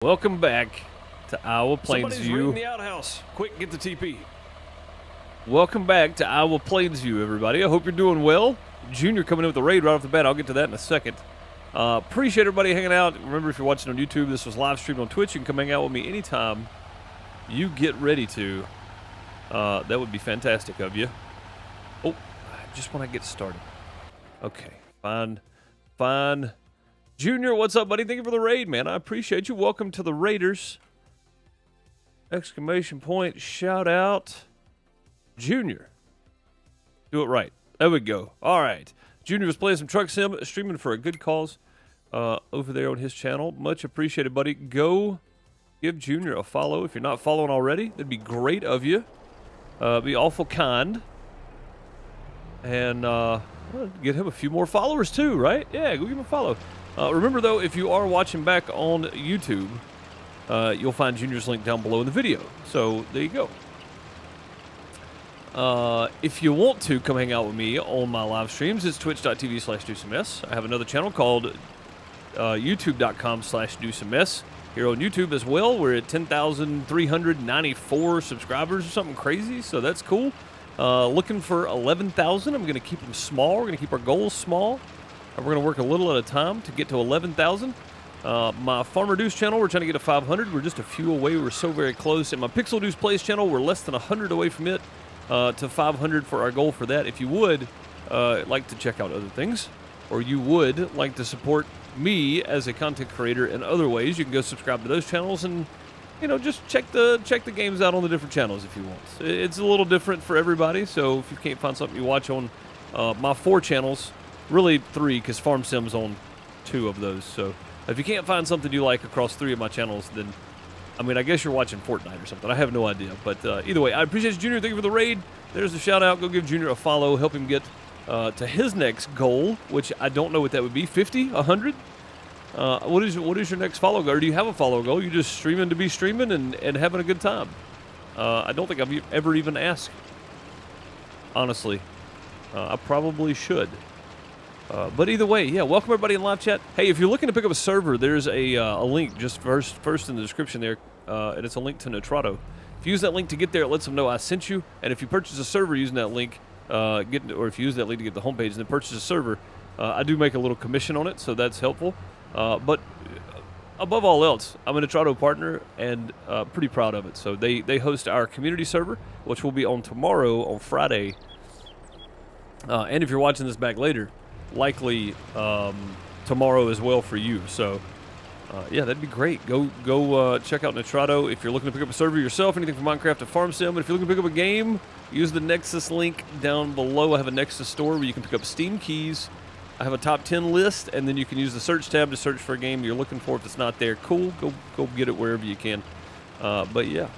Welcome back to Iowa Somebody's raiding Plainsview. the outhouse. Quick, get the TP. Welcome back to Iowa Plainsview, everybody. I hope you're doing well. Junior coming in with the raid right off the bat. I'll get to that in a second. Appreciate everybody hanging out. Remember, if you're watching on YouTube, this was live streamed on Twitch. You can come hang out with me anytime you get ready to. That would be fantastic of you. Oh, just when I get started. Okay, fine. Junior, what's up, buddy? Thank you for the raid, man. I appreciate you. Welcome to the Raiders. Exclamation point, shout out. Junior. Do it right. There we go. All right. Junior was playing some truck sim, streaming for a good cause over there on his channel. Much appreciated, buddy. Go give Junior a follow if you're not following already. That'd be great of you. Be awful kind. And get him a few more followers too, right? Yeah, go give him a follow. Remember, though, if you are watching back on YouTube, you'll find Junior's link down below in the video. So there you go. If you want to come hang out with me on my live streams, it's twitch.tv/DoSomeS. I have another channel called youtube.com/DoSomeS. Here on YouTube as well, we're at 10,394 subscribers or something crazy, so that's cool. Looking for 11,000. I'm going to keep them small. We're going to keep our goals small. We're going to work a little at a time to get to 11,000. My Farmer Deuce channel, we're trying to get to 500. We're just a few away. We're so very close. And my Pixel Deuce Plays channel, we're less than 100 away from it to 500 for our goal for that. If you would like to check out other things, or you would like to support me as a content creator in other ways, you can go subscribe to those channels and, you know, just check the games out on the different channels if you want. It's a little different for everybody, so if you can't find something you watch on my 4 channels, really 3, because Farm Sim's on 2 of those. So if you can't find something you like across 3 of my channels, then, I mean, I guess you're watching Fortnite or something. I have no idea. But either way, I appreciate you, Junior. Thank you for the raid. There's the shout out. Go give Junior a follow. Help him get to his next goal, which I don't know what that would be. 50? 100? What is your next follow goal? Or do you have a follow goal? You're just streaming to be streaming and having a good time. I don't think I've ever even asked. Honestly. I probably should. But either way, yeah, welcome everybody in live chat. Hey, if you're looking to pick up a server, there's a link just first in the description there, and it's a link to Nitrado. If you use that link to get there, it lets them know I sent you. And if you purchase a server using that link, or if you use that link to get the homepage and then purchase a server, I do make a little commission on it, so that's helpful. But above all else, I'm a Nitrado partner and pretty proud of it. So they host our community server, which will be on tomorrow, on Friday. And if you're watching this back later, likely tomorrow as well for you. So yeah, that'd be great. Go check out Nitrado if you're looking to pick up a server yourself, anything from Minecraft to Farm Sim. And if you're looking to pick up a game, use the Nexus link down below. I have a Nexus store where you can pick up Steam keys. I have a top 10 list, and then you can use the search tab to search for a game you're looking for. If it's not there, cool, go get it wherever you can. But yeah,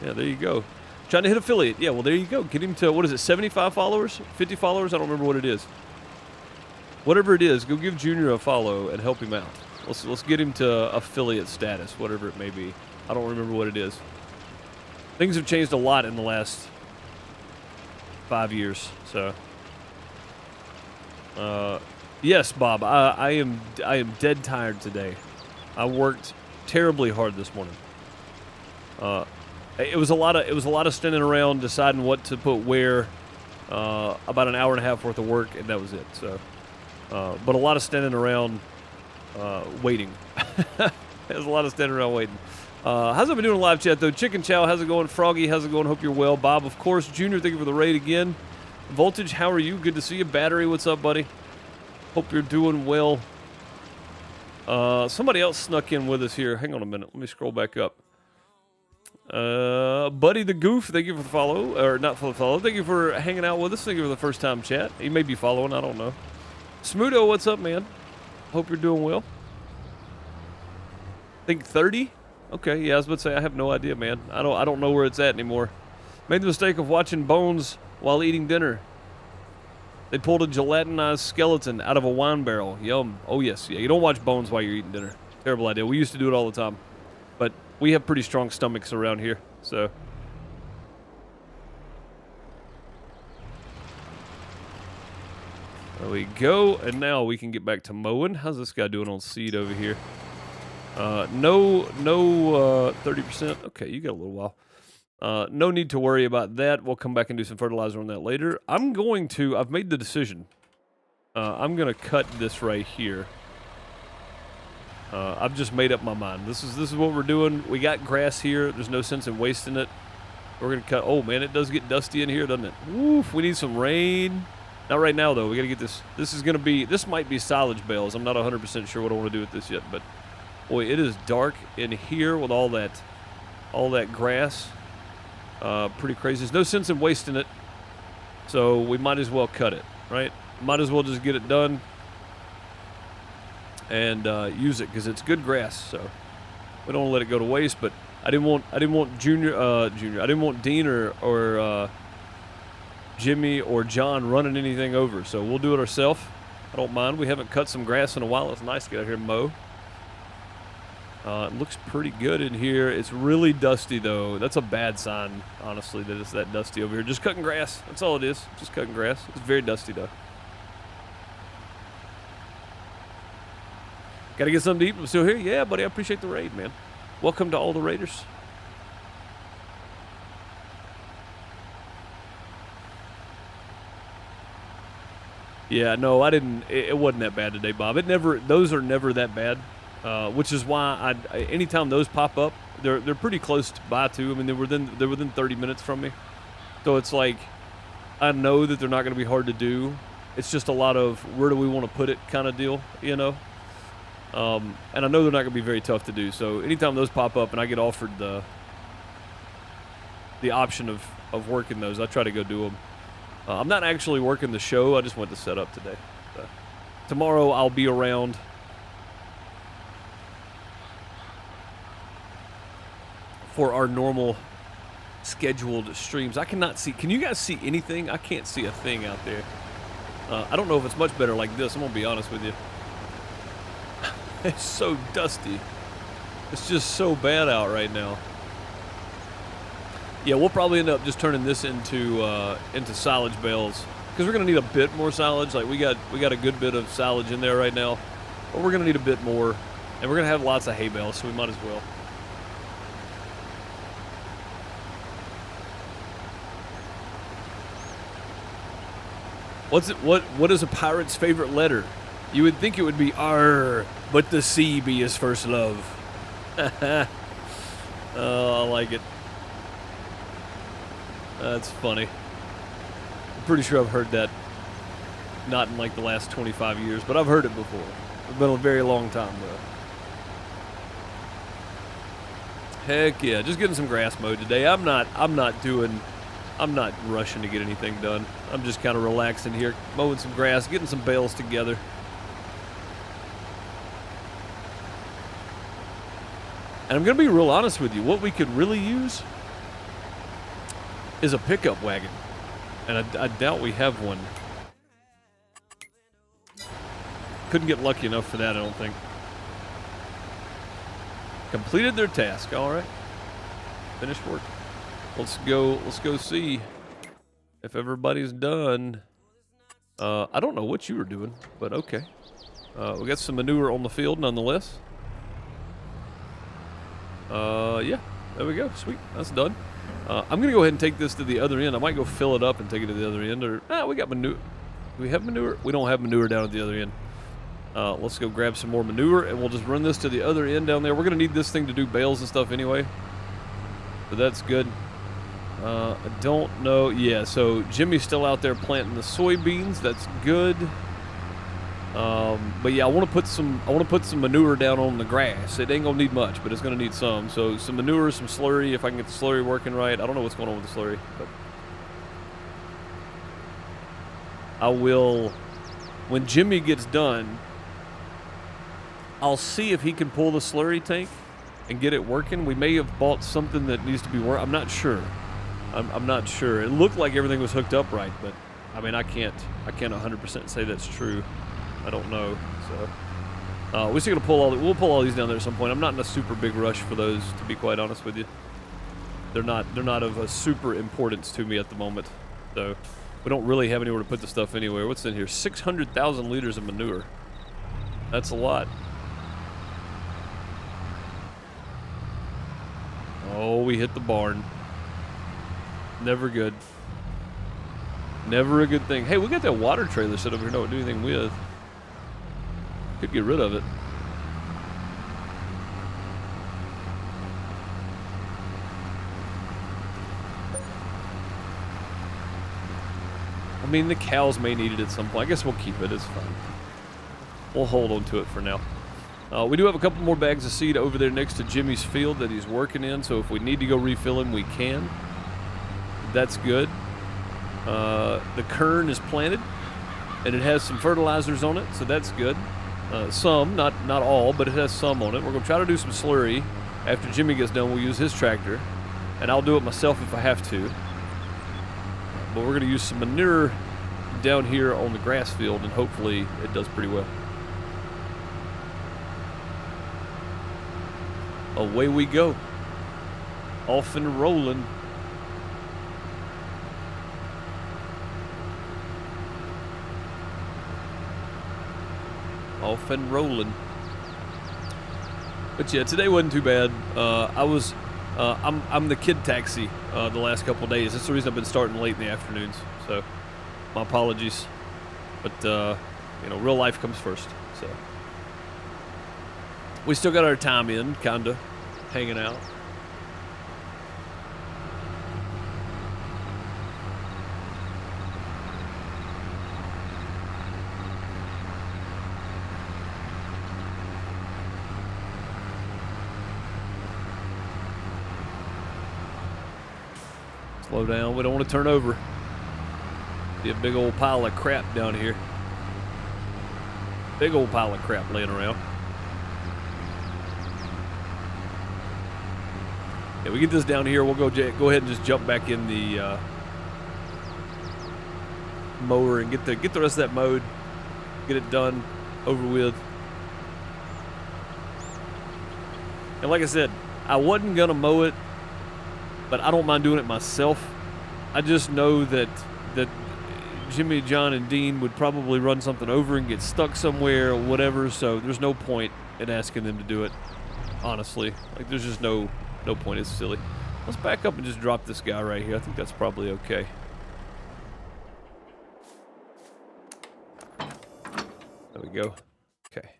there you go. Trying to hit affiliate. Yeah, well, there you go. Get him to, what is it, 75 followers? 50 followers? I don't remember what it is. Whatever it is, go give Junior a follow and help him out. Let's get him to affiliate status, whatever it may be. I don't remember what it is. Things have changed a lot in the last 5 years, so. Yes, Bob, I am dead tired today. I worked terribly hard this morning. It was a lot of standing around deciding what to put where. About an hour and a half worth of work, and that was it. So. But a lot of standing around waiting. There's a lot of standing around waiting. How's it been doing in live chat, though? Chicken Chow, how's it going? Froggy, how's it going? Hope you're well. Bob, of course. Junior, thank you for the raid again. Voltage, how are you? Good to see you. Battery, what's up, buddy? Hope you're doing well. Somebody else snuck in with us here. Hang on a minute. Let me scroll back up. Buddy the Goof, thank you for the follow. Or not for the follow. Thank you for hanging out with us. Thank you for the first time chat. He may be following. I don't know. Smudo, what's up, man? Hope you're doing well. Think 30? Okay, yeah, I was about to say I have no idea, man. I don't know where it's at anymore. Made the mistake of watching Bones while eating dinner. They pulled a gelatinized skeleton out of a wine barrel. Yum. Oh yes, yeah. You don't watch Bones while you're eating dinner. Terrible idea. We used to do it all the time, but we have pretty strong stomachs around here, so. There we go, and now we can get back to mowing. How's this guy doing on seed over here? No 30%. Okay, you got a little while. No need to worry about that. We'll come back and do some fertilizer on that later. I've made the decision. I'm going to cut this right here. I've just made up my mind. This is what we're doing. We got grass here. There's no sense in wasting it. We're going to cut. Oh, man, it does get dusty in here, doesn't it? Woof, we need some rain. Not right now, though. We got to get this. This might be silage bales. I'm not 100% sure what I want to do with this yet, but boy, it is dark in here with all that grass. Pretty crazy. There's no sense in wasting it, so we might as well cut it, right? Might as well just get it done and use it because it's good grass. So we don't want to let it go to waste. But I didn't want Junior. I didn't want Dean or Jimmy or John running anything over. So we'll do it ourselves. I don't mind. We haven't cut some grass in a while. It's nice to get out here and mow. It looks pretty good in here. It's really dusty, though. That's a bad sign, honestly, that it's that dusty over here. Just cutting grass. That's all it is. Just cutting grass. It's very dusty, though. Got to get something to eat. I'm still here? Yeah, buddy. I appreciate the raid, man. Welcome to all the raiders. Yeah, no, I didn't. It wasn't that bad today, Bob. Those are never that bad. Which is why anytime those pop up, they're pretty close by too. I mean, they're within 30 minutes from me, so it's like I know that they're not going to be hard to do. It's just a lot of where do we want to put it kind of deal, you know. And I know they're not going to be very tough to do. So anytime those pop up and I get offered the option of working those, I try to go do them. I'm not actually working the show. I just went to set up today. Tomorrow I'll be around. For our normal scheduled streams. I cannot see. Can you guys see anything? I can't see a thing out there. I don't know if it's much better like this. I'm going to be honest with you. It's so dusty. It's just so bad out right now. Yeah, we'll probably end up just turning this into silage bales because we're going to need a bit more silage. Like we got a good bit of silage in there right now, but we're going to need a bit more, and we're going to have lots of hay bales, so we might as well. What is a pirate's favorite letter? You would think it would be R, but the sea be his first love. Oh, I like it. That's funny. I'm pretty sure I've heard that, not in like the last 25 years, but I've heard it before. It's been a very long time though. Heck yeah, just getting some grass mowed today. I'm not rushing to get anything done. I'm just kind of relaxing here, mowing some grass, getting some bales together. And I'm going to be real honest with you. What we could really use is a pickup wagon. And I doubt we have one. Couldn't get lucky enough for that, I don't think. Completed their task. All right. Finished work. Let's go see if everybody's done. I don't know what you were doing, but okay. We got some manure on the field nonetheless. Yeah, there we go. Sweet, that's done. I'm gonna go ahead and take this to the other end. I might go fill it up and take it to the other end. Or we got manure. Do we have manure? We don't have manure down at the other end. Let's go grab some more manure and we'll just run this to the other end down there. We're gonna need this thing to do bales and stuff anyway, but that's good. I don't know. Yeah, so Jimmy's still out there planting the soybeans. That's good. But yeah, I want to put some manure down on the grass. It ain't gonna need much, but it's gonna need some. So some manure, some slurry. If I can get the slurry working right. I don't know what's going on with the slurry, but I will. When Jimmy gets done, I'll see if he can pull the slurry tank and get it working. We may have bought something that needs to be working. I'm not sure. I'm not sure. It looked like everything was hooked up right, but I mean, I can't 100% say that's true. I don't know. So we're still gonna we'll pull all these down there at some point. I'm not in a super big rush for those, to be quite honest with you. They're not of a super importance to me at the moment. So we don't really have anywhere to put the stuff anywhere. What's in here? 600,000 liters of manure. That's a lot. Oh, we hit the barn. Never good. Never a good thing. Hey, we got that water trailer set over here. Don't do anything with. Could get rid of it. I mean, the cows may need it at some point. I guess we'll keep it. It's fine. We'll hold on to it for now. We do have a couple more bags of seed over there next to Jimmy's field that he's working in, so if we need to go refill him, we can. That's good. The kern is planted, and it has some fertilizers on it, so that's good. Some, not all, but it has some on it. We're going to try to do some slurry. After Jimmy gets done, we'll use his tractor, and I'll do it myself if I have to. But we're going to use some manure down here on the grass field, and hopefully it does pretty well. Away we go. Off and rolling. Off and rolling. But yeah, today wasn't too bad. I'm the kid taxi the last couple of days. That's the reason I've been starting late in the afternoons. So my apologies. But you know, real life comes first. So we still got our time in, kinda hanging out. Slow down. We don't want to turn over. Be a big old pile of crap down here. Big old pile of crap laying around. Yeah, we get this down here. We'll go ahead and just jump back in the mower and get the rest of that mowed. Get it done, over with. And like I said, I wasn't gonna mow it, but I don't mind doing it myself. I just know that Jimmy, John, and Dean would probably run something over and get stuck somewhere or whatever, so there's no point in asking them to do it, honestly. Like, there's just no point. It's silly. Let's back up and just drop this guy right here. I think that's probably okay. There we go. Okay.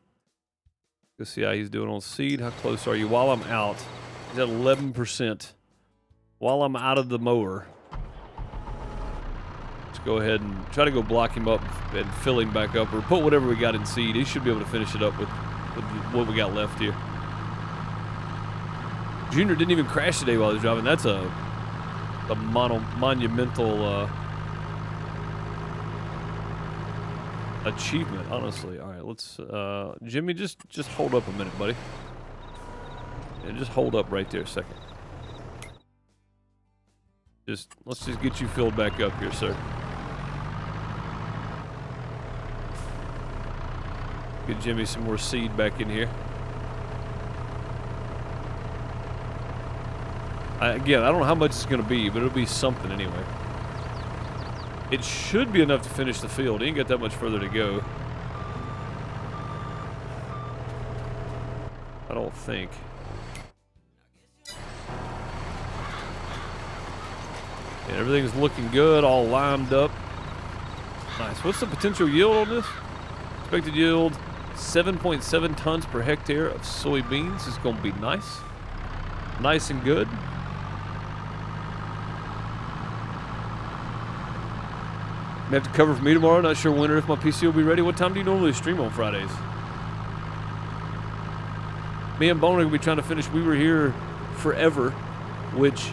Let's see how he's doing on seed. How close are you? While I'm out, he's at 11%. While I'm out of the mower, let's go ahead and try to go block him up and fill him back up, or put whatever we got in seed. He should be able to finish it up with what we got left here. Junior didn't even crash today while he was driving. That's a monumental achievement, honestly. All right, let's Jimmy, just hold up a minute, buddy. Yeah, just hold up right there a second. Let's just get you filled back up here, sir. Get Jimmy some more seed back in here. Again, I don't know how much it's going to be, but it'll be something anyway. It should be enough to finish the field. He ain't got that much further to go. I don't think. And everything's looking good, all lined up. Nice. What's the potential yield on this? Expected yield, 7.7 tons per hectare of soybeans. It's going to be nice. Nice and good. May have to cover for me tomorrow. Not sure when or if my PC will be ready. What time do you normally stream on Fridays? Me and Boner will be trying to finish We Were Here Forever, which,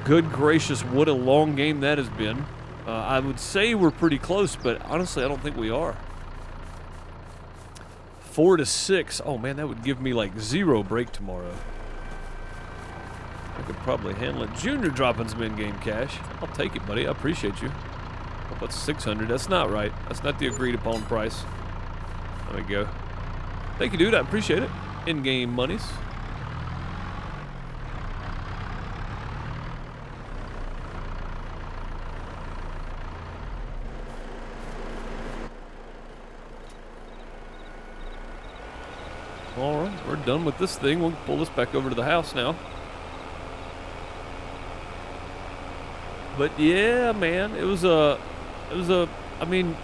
good gracious, what a long game that has been. I would say we're pretty close, but honestly, I don't think we are. 4 to 6. Oh man, that would give me like 0 break tomorrow. I could probably handle it. Junior dropping some in-game cash. I'll take it, buddy. I appreciate you. Oh, that's 600. That's not right. That's not the agreed upon price. There we go. Thank you, dude. I appreciate it. In-game monies. All right, we're done with this thing. We'll pull this back over to the house now. But yeah, man, it was a, I mean,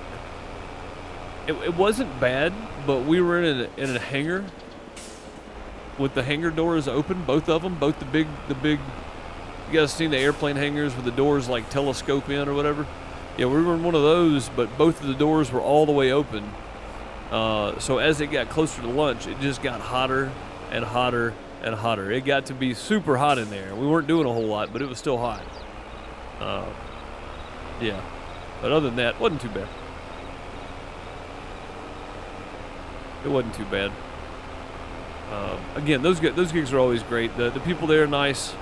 it wasn't bad, but we were in a hangar with the hangar doors open, both of them, both the big, you guys seen the airplane hangars with the doors like telescope in or whatever? Yeah, we were in one of those, but both of the doors were all the way open. So as it got closer to lunch, it just got hotter and hotter and hotter. It got to be super hot in there. We weren't doing a whole lot, but it was still hot. Yeah, but other than that, wasn't too bad. It wasn't too bad. Again, those gigs are always great. The people there are nice,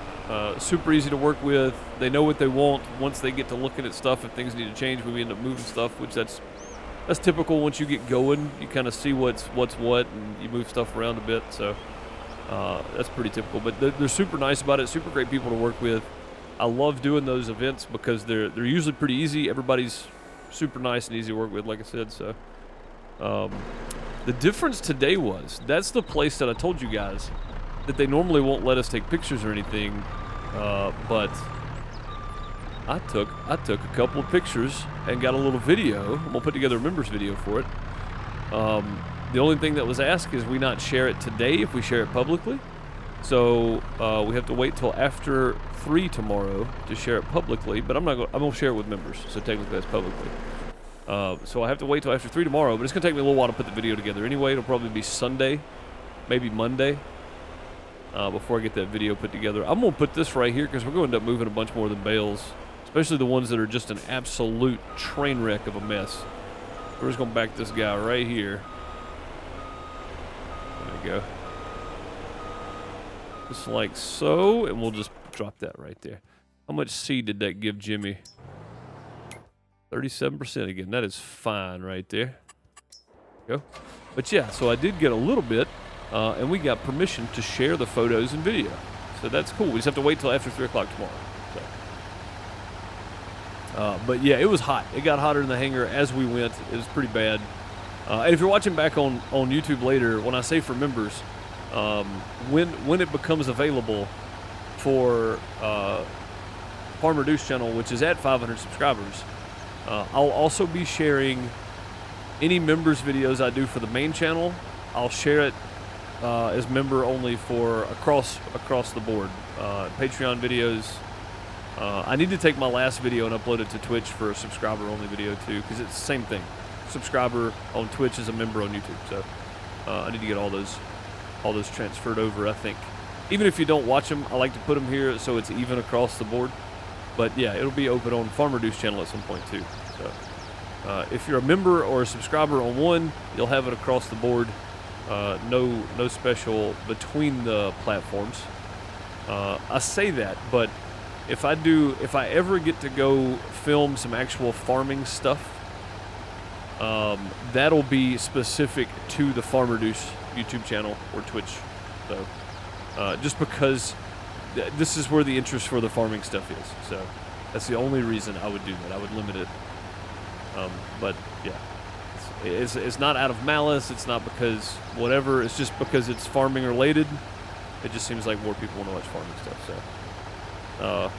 super easy to work with. They know what they want. Once they get to looking at stuff, if things need to change, we end up moving stuff, which that's typical. Once you get going, you kind of see what's what, and you move stuff around a bit. So that's pretty typical. But they're super nice about it. Super great people to work with. I love doing those events because they're usually pretty easy. Everybody's super nice and easy to work with, like I said. So the difference today was that's the place that I told you guys that they normally won't let us take pictures or anything, but I took a couple of pictures and got a little video. I'm gonna put together a members video for it. The only thing that was asked is we not share it today if we share it publicly. So we have to wait till after 3 tomorrow to share it publicly. But I'm gonna share it with members. So technically that's publicly. So I have to wait till after 3 tomorrow. But it's gonna take me a little while to put the video together. Anyway, it'll probably be Sunday, maybe Monday, before I get that video put together. I'm gonna put this right here because we're going to end up moving a bunch more than bales, especially the ones that are just an absolute train wreck of a mess. We're just gonna back this guy right here. There we go. Just like so, and we'll just drop that right there. How much seed did that give Jimmy? 37% again. That is fine right there. Go. But yeah, so I did get a little bit, and we got permission to share the photos and video. So that's cool. We just have to wait till after 3 o'clock tomorrow. So. But yeah, it was hot. It got hotter in the hangar as we went. It was pretty bad. And if you're watching back on YouTube later, when I say for members, when it becomes available for Farmer Deuce channel, which is at 500 subscribers, I'll also be sharing any members videos I do for the main channel. I'll share it as member only for across the board. Patreon videos. I need to take my last video and upload it to Twitch for a subscriber only video too, because it's the same thing. Subscriber on Twitch is a member on YouTube, so I need to get all those transferred over. I think even if you don't watch them, I like to put them here so it's even across the board. But yeah, it'll be open on Farmer Deuce channel at some point too. So if you're a member or a subscriber on one, you'll have it across the board. No special between the platforms. I say that, but if I ever get to go film some actual farming stuff, that'll be specific to the Farmer Deuce YouTube channel or Twitch. So just because this is where the interest for the farming stuff is, so that's the only reason I would do that. I would limit it. But yeah, it's not out of malice. It's not because whatever. It's just because it's farming related. It just seems like more people want to watch farming stuff. So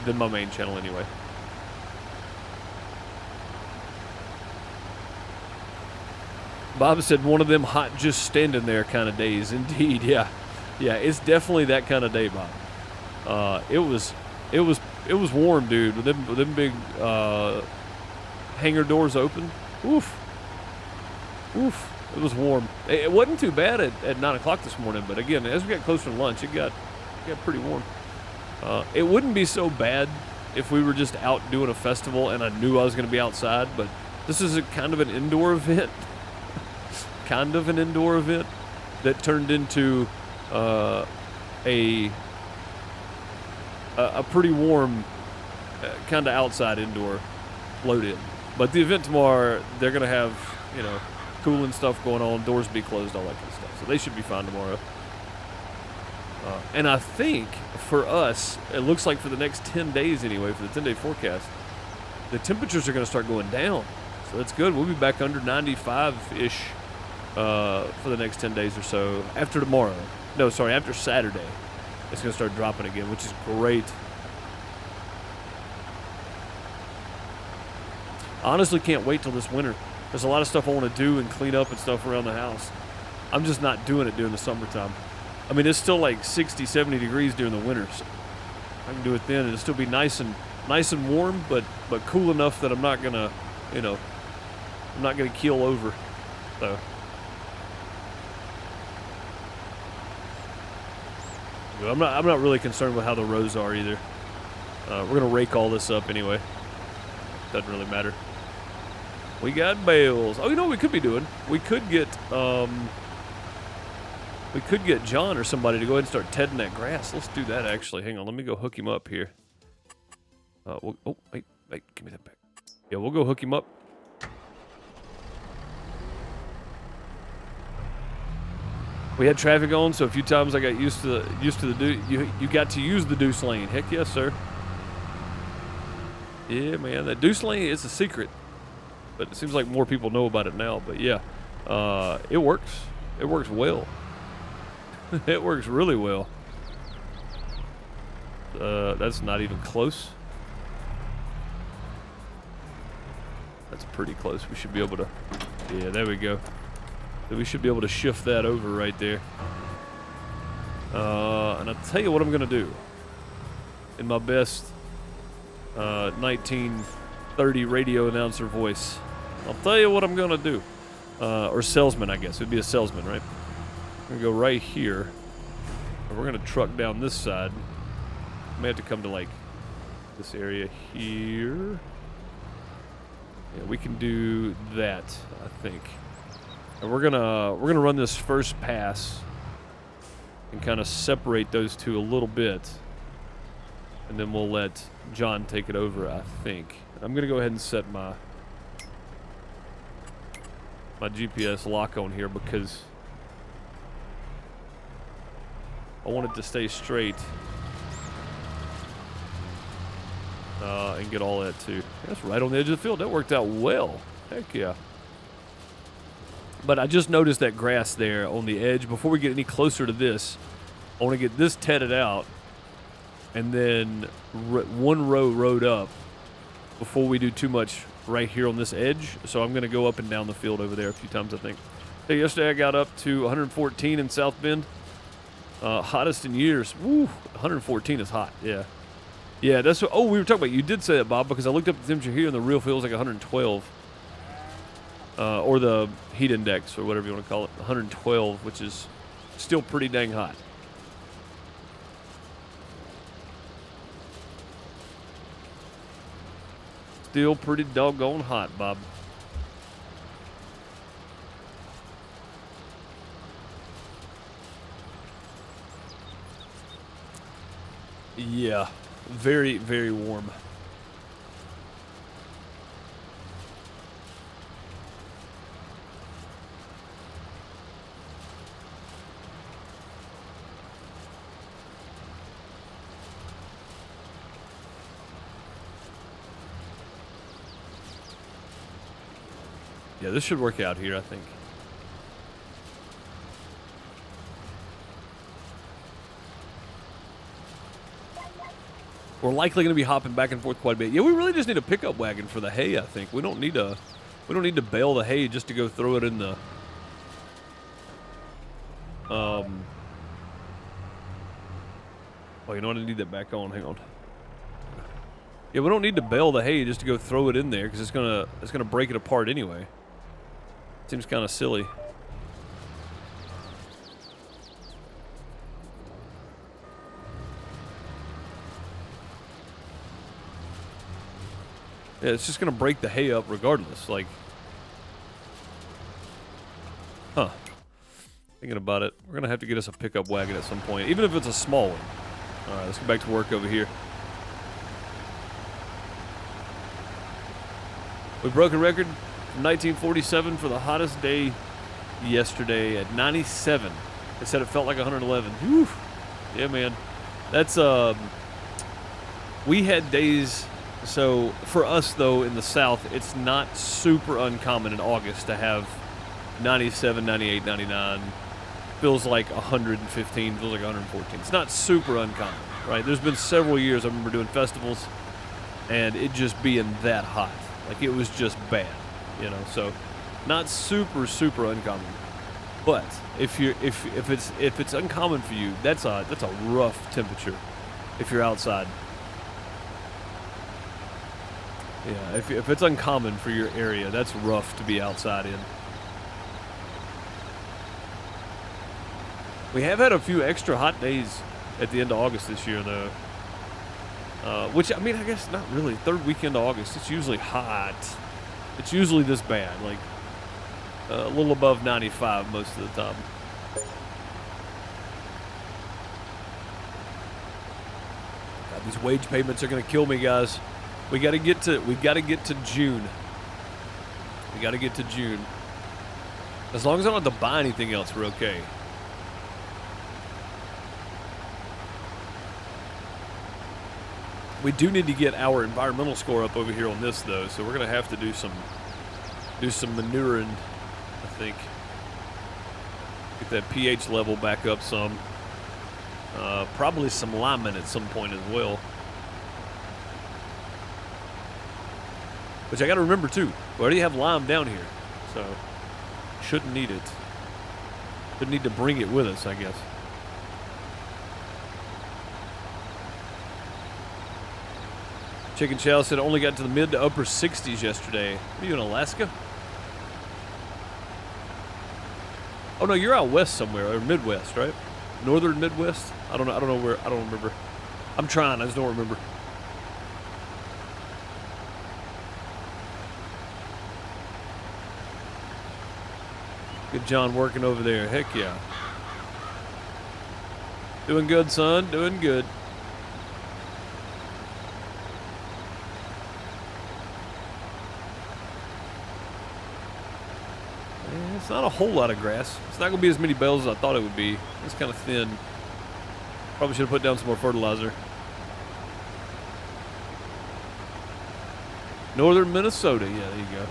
than my main channel anyway. Bob said one of them hot just standing there kind of days. Indeed, yeah. Yeah, it's definitely that kind of day, Bob. It was warm, dude. With them big hangar doors open. Oof. It was warm. It wasn't too bad at 9 o'clock this morning, but again, as we got closer to lunch, it got pretty warm. It wouldn't be so bad if we were just out doing a festival and I knew I was going to be outside, but this is kind of an indoor event. Kind of an indoor event that turned into a pretty warm kind of outside indoor load in. But the event tomorrow, they're going to have, cooling stuff going on, doors be closed, all that kind of stuff. So they should be fine tomorrow. And I think for us, it looks like for the next 10 days anyway, for the 10-day forecast, the temperatures are going to start going down. So that's good. We'll be back under 95-ish for the next 10 days or so. After tomorrow. No, sorry, after Saturday. It's going to start dropping again, which is great. Honestly, can't wait till this winter. There's a lot of stuff I want to do and clean up and stuff around the house. I'm just not doing it during the summertime. I mean, it's still like 60, 70 degrees during the winter. So I can do it then. It'll still be nice and warm, but cool enough that I'm not gonna, you know, I'm not gonna keel over. So. I'm not really concerned with how the rows are either. We're gonna rake all this up anyway. Doesn't really matter. We got bales. Oh, you know what we could be doing? We could get John or somebody to go ahead and start tedding that grass. Let's do that actually. Hang on, let me go hook him up here. Oh wait, give me that back. Yeah, we'll go hook him up. We had traffic on, so a few times I got used to the you got to use the deuce lane. Heck yes, sir. Yeah, man, that deuce lane is a secret, but it seems like more people know about it now. But yeah, it works. It works well. It works really well. That's not even close. That's pretty close. We should be able to. Yeah, there we go. We should be able to shift that over right there. And I'll tell you what I'm going to do. In my best 1930 radio announcer voice. I'll tell you what I'm going to do. Or salesman, I guess. It would be a salesman, right? I'm going to go right here. And we're going to truck down this side. I may have to come to, like, this area here. Yeah, we can do that, I think. And we're gonna run this first pass and kind of separate those two a little bit, and then we'll let John take it over, I think. I'm gonna go ahead and set my GPS lock on here because I want it to stay straight and get all that too. That's right on the edge of the field. That worked out well. Heck yeah. But I just noticed that grass there on the edge. Before we get any closer to this, I want to get this tedded out and then one row rowed up before we do too much right here on this edge. So I'm going to go up and down the field over there a few times, I think. Hey, yesterday I got up to 114 in South Bend. Hottest in years. Woo, 114 is hot, yeah. Yeah, that's what, we were talking about, you did say that, Bob, because I looked up the temperature here and the real feel was like 112. Or the heat index, or whatever you want to call it, 112, which is still pretty dang hot. Still pretty doggone hot, Bob. Yeah, very, very warm. Yeah, this should work out here, I think. We're likely going to be hopping back and forth quite a bit. Yeah, we really just need a pickup wagon for the hay, I think. We don't need to bale the hay just to go throw it in the oh, you know what? I need that back on. Hang on. Yeah, we don't need to bale the hay just to go throw it in there because it's gonna break it apart anyway. Seems kind of silly. Yeah, it's just gonna break the hay up regardless. Like, huh? Thinking about it, we're gonna have to get us a pickup wagon at some point, even if it's a small one. All right, let's get back to work over here. We broke a record from 1947 for the hottest day yesterday at 97. They said it felt like 111. Whew. Yeah, man. That's we had days. So for us though in the South, it's not super uncommon in August to have 97, 98, 99. Feels like 115, feels like 114. It's not super uncommon, right? There's been several years I remember doing festivals and it just being that hot. Like it was just bad, you know. So not super uncommon. But if it's uncommon for you, that's a rough temperature if you're outside. Yeah, if it's uncommon for your area, that's rough to be outside in. We have had a few extra hot days at the end of August this year, though. Which, I mean, I guess not really. Third weekend of August, it's usually hot. It's usually this bad, like a little above 95 most of the time. God, these wage payments are gonna kill me, guys. We gotta get to June. We gotta get to June. As long as I don't have to buy anything else, we're okay. We do need to get our environmental score up over here on this, though, so we're gonna have to do some manuring, I think. Get that pH level back up some. Probably some linemen at some point as well. Which I gotta remember too. We already have lime down here, so shouldn't need it. Shouldn't need to bring it with us, I guess. Chicken Chow said it only got to the mid to upper 60s yesterday. What are you in Alaska? Oh no, you're out west somewhere, or Midwest, right? Northern Midwest? I don't know where. I don't remember. I'm trying. I just don't remember. Good John working over there. Heck yeah. Doing good, son. Doing good. It's not a whole lot of grass. It's not going to be as many bales as I thought it would be. It's kind of thin. Probably should have put down some more fertilizer. Northern Minnesota. Yeah, there you go.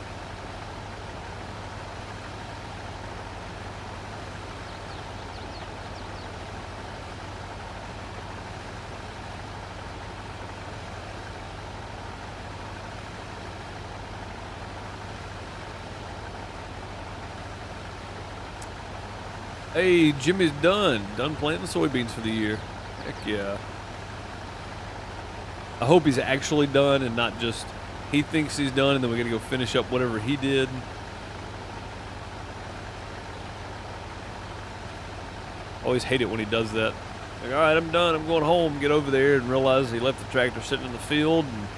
Hey, Jimmy's done planting soybeans for the year. Heck yeah. I hope he's actually done and not just he thinks he's done and then we're going to go finish up whatever he did. Always hate it when he does that. Like, all right, I'm done. I'm going home. Get over there and realize he left the tractor sitting in the field and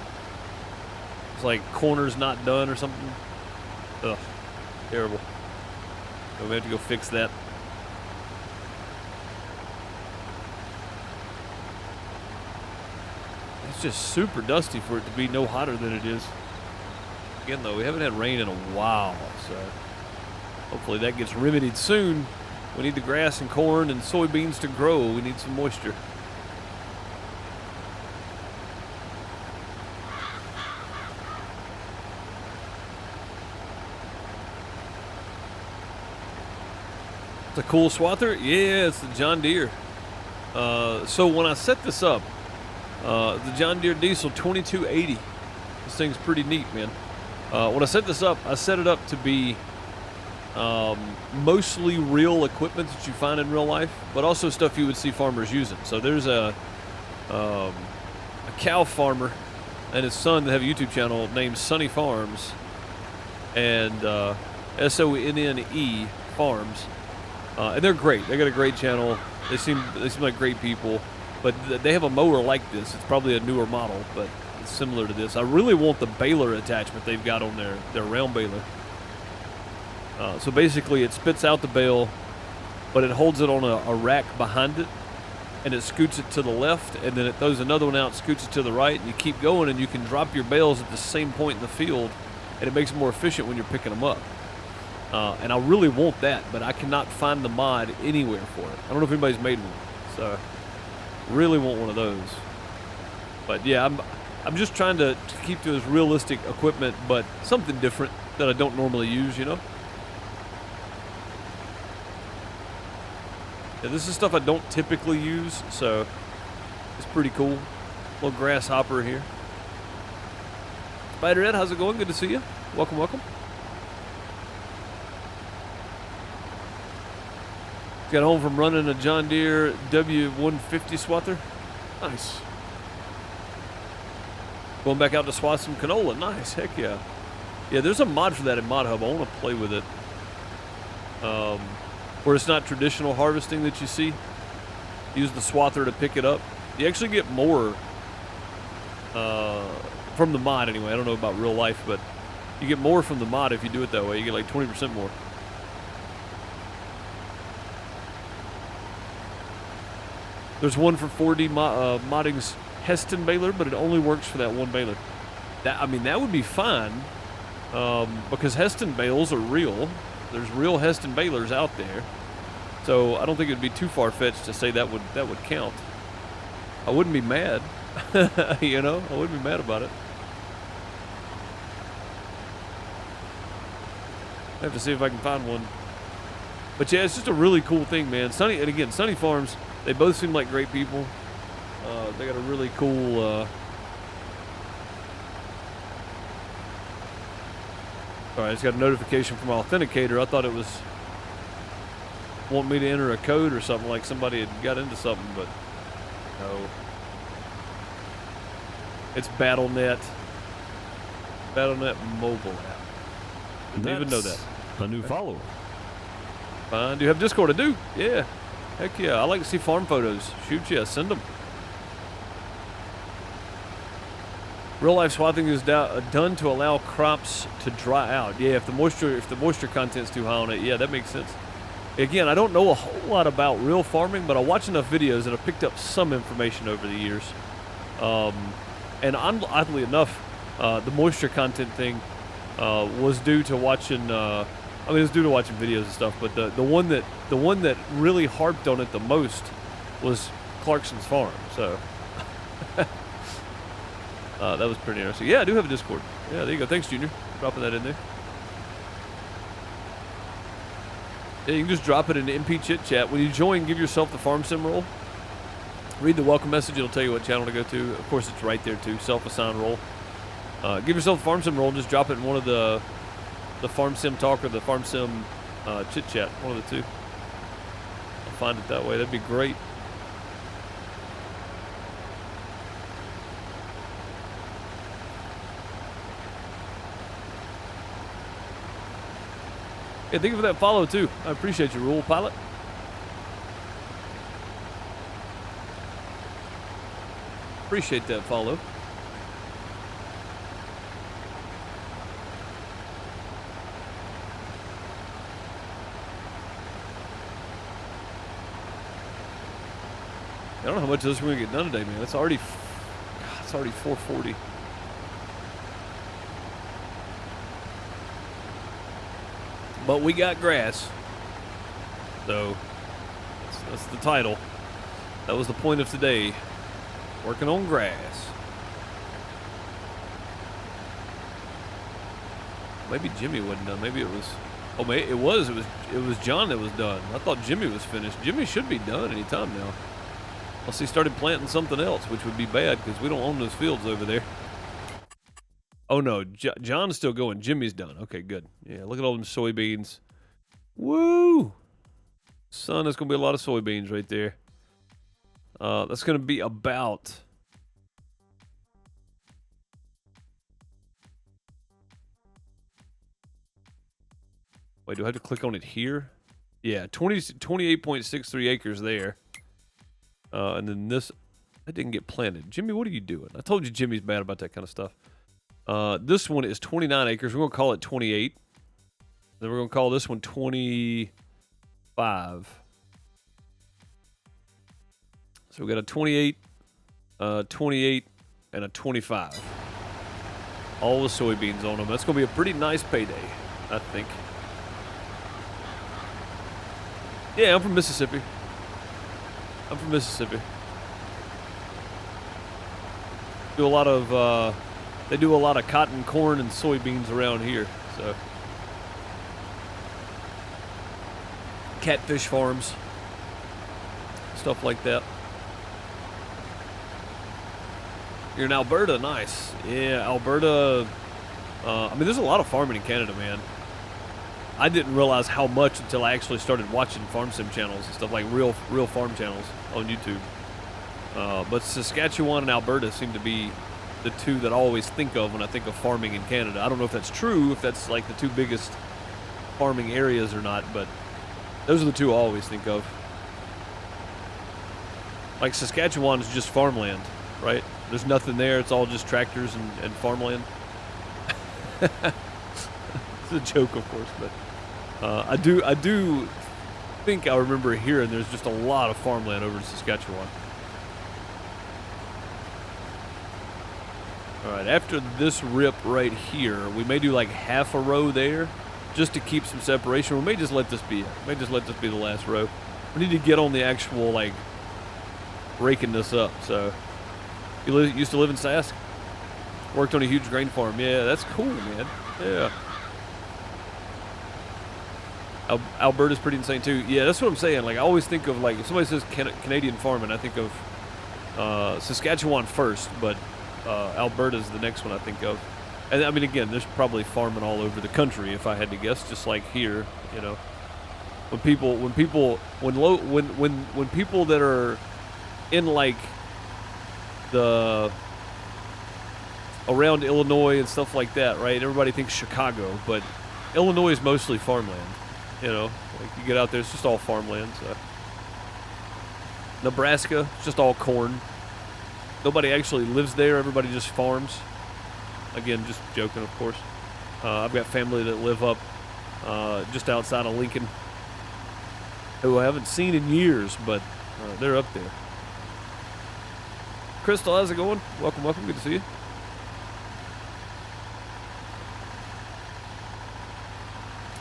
it's like corner's not done or something. Ugh, terrible. So we have to go fix that. It's just super dusty for it to be no hotter than it is. Again, though, we haven't had rain in a while, so hopefully that gets remedied soon. We need the grass and corn and soybeans to grow. We need some moisture. It's a cool swather? Yeah, it's the John Deere. So when I set this up, the John Deere Diesel 2280. This thing's pretty neat, man. When I set this up, I set it up to be mostly real equipment that you find in real life, but also stuff you would see farmers using. So there's a cow farmer and his son that have a YouTube channel named Sunny Farms, and SONNE Farms, and they're great. They got a great channel. They seem like great people. But they have a mower like this. It's probably a newer model, but it's similar to this. I really want the baler attachment they've got on their round baler. So basically it spits out the bale, but it holds it on a rack behind it, and it scoots it to the left, and then it throws another one out, scoots it to the right, and you keep going, and you can drop your bales at the same point in the field, and it makes it more efficient when you're picking them up. And I really want that, but I cannot find the mod anywhere for it. I don't know if anybody's made one, so really want one of those. But yeah, I'm just trying to keep to as realistic equipment, but something different that I don't normally use, you know? Yeah, this is stuff I don't typically use, so it's pretty cool. Little grasshopper here. Spider Ed, how's it going? Good to see you. Welcome, welcome. Got home from running a John Deere W150 swather. Nice. Going back out to swat some canola. Nice. Heck yeah. Yeah, there's a mod for that in Mod Hub. I want to play with it. Where it's not traditional harvesting that you see. Use the swather to pick it up. You actually get more from the mod anyway. I don't know about real life, but you get more from the mod if you do it that way. You get like 20% more. There's one for 4D modding's Heston baler, but it only works for that one baler. That would be fine, because Heston bales are real. There's real Heston balers out there, so I don't think it'd be too far-fetched to say that would count. I wouldn't be mad, you know. I wouldn't be mad about it. I have to see if I can find one. But yeah, it's just a really cool thing, man. Sunny, and again, Sunny Farms. They both seem like great people. They got a really cool. Alright, I just got a notification from my authenticator. I thought it was wanting me to enter a code or something, like somebody had got into something, but no. It's BattleNet. BattleNet mobile app. Didn't even know that. A new follower. Fine. Do you have Discord? I do. Yeah. Heck yeah. I like to see farm photos. Shoot, yeah. Send them. Real life swathing is done to allow crops to dry out. Yeah, if the moisture content's too high on it, yeah, that makes sense. Again, I don't know a whole lot about real farming, but I watch enough videos that I've picked up some information over the years. And oddly enough, the moisture content thing was due to watching. It was due to watching videos and stuff. But the one that really harped on it the most was Clarkson's farm. So. That was pretty interesting. Yeah, I do have a Discord. Yeah, there you go. Thanks, Junior, for dropping that in there. Yeah, you can just drop it in the MP Chit Chat. When you join, give yourself the Farm Sim role. Read the welcome message. It'll tell you what channel to go to. Of course, it's right there, too. Self-assigned role. Give yourself the Farm Sim role and just drop it in one of the Farm Sim Talk or the Farm Sim Chit Chat. One of the two. I'll find it that way. That'd be great. Yeah, thank you for that follow, too. I appreciate you, Rule Pilot. Appreciate that follow. I don't know how much of this we're going to get done today, man. It's already 4:40. But we got grass, so that's the title. That was the point of today. Working on grass. Maybe Jimmy wasn't done. Maybe it was. Oh, maybe it was. It was John that was done. I thought Jimmy was finished. Jimmy should be done any time now. Unless he started planting something else, which would be bad because we don't own those fields over there. Oh, no. John's still going. Jimmy's done. Okay, good. Yeah, look at all them soybeans. Woo! Son, there's going to be a lot of soybeans right there. That's going to be about... Wait, do I have to click on it here? Yeah, 28.63 acres there. And then this... That didn't get planted. Jimmy, what are you doing? I told you Jimmy's bad about that kind of stuff. This one is 29 acres. We're going to call it 28. Then we're going to call this one 25. So we got a 28, 28, and a 25. All the soybeans on them. That's going to be a pretty nice payday, I think. Yeah, I'm from Mississippi. Do a lot of... They do a lot of cotton, corn, and soybeans around here, so. Catfish farms. Stuff like that. You're in Alberta, nice. Yeah, Alberta, I mean, there's a lot of farming in Canada, man. I didn't realize how much until I actually started watching farm sim channels and stuff, like real farm channels on YouTube. But Saskatchewan and Alberta seem to be the two that I always think of when I think of farming in Canada. I don't know if that's true, if that's like the two biggest farming areas or not, but those are the two I always think of. Like Saskatchewan is just farmland, right? There's nothing there. It's all just tractors and farmland. It's a joke, of course, but I do think I remember hearing there's just a lot of farmland over in Saskatchewan. All right, after this rip right here, we may do like half a row there just to keep some separation. We may just let this be it. We may just let this be the last row. We need to get on the actual, like, raking this up. So, you used to live in Sask? Worked on a huge grain farm. Yeah, that's cool, man. Yeah. Alberta's pretty insane, too. Yeah, that's what I'm saying. Like, I always think of, like, if somebody says Canadian farming, I think of Saskatchewan first, but Alberta's the next one I think of. And I mean, again, there's probably farming all over the country if I had to guess, just like here, you know. When people that are in like the around Illinois and stuff like that, right? Everybody thinks Chicago, but Illinois is mostly farmland, you know. Like you get out there, it's just all farmland. So. Nebraska, it's just all corn. Nobody actually lives there. Everybody just farms. Again, just joking, of course. I've got family that live up just outside of Lincoln, who I haven't seen in years, but they're up there. Crystal, how's it going? Welcome, welcome. Good to see you.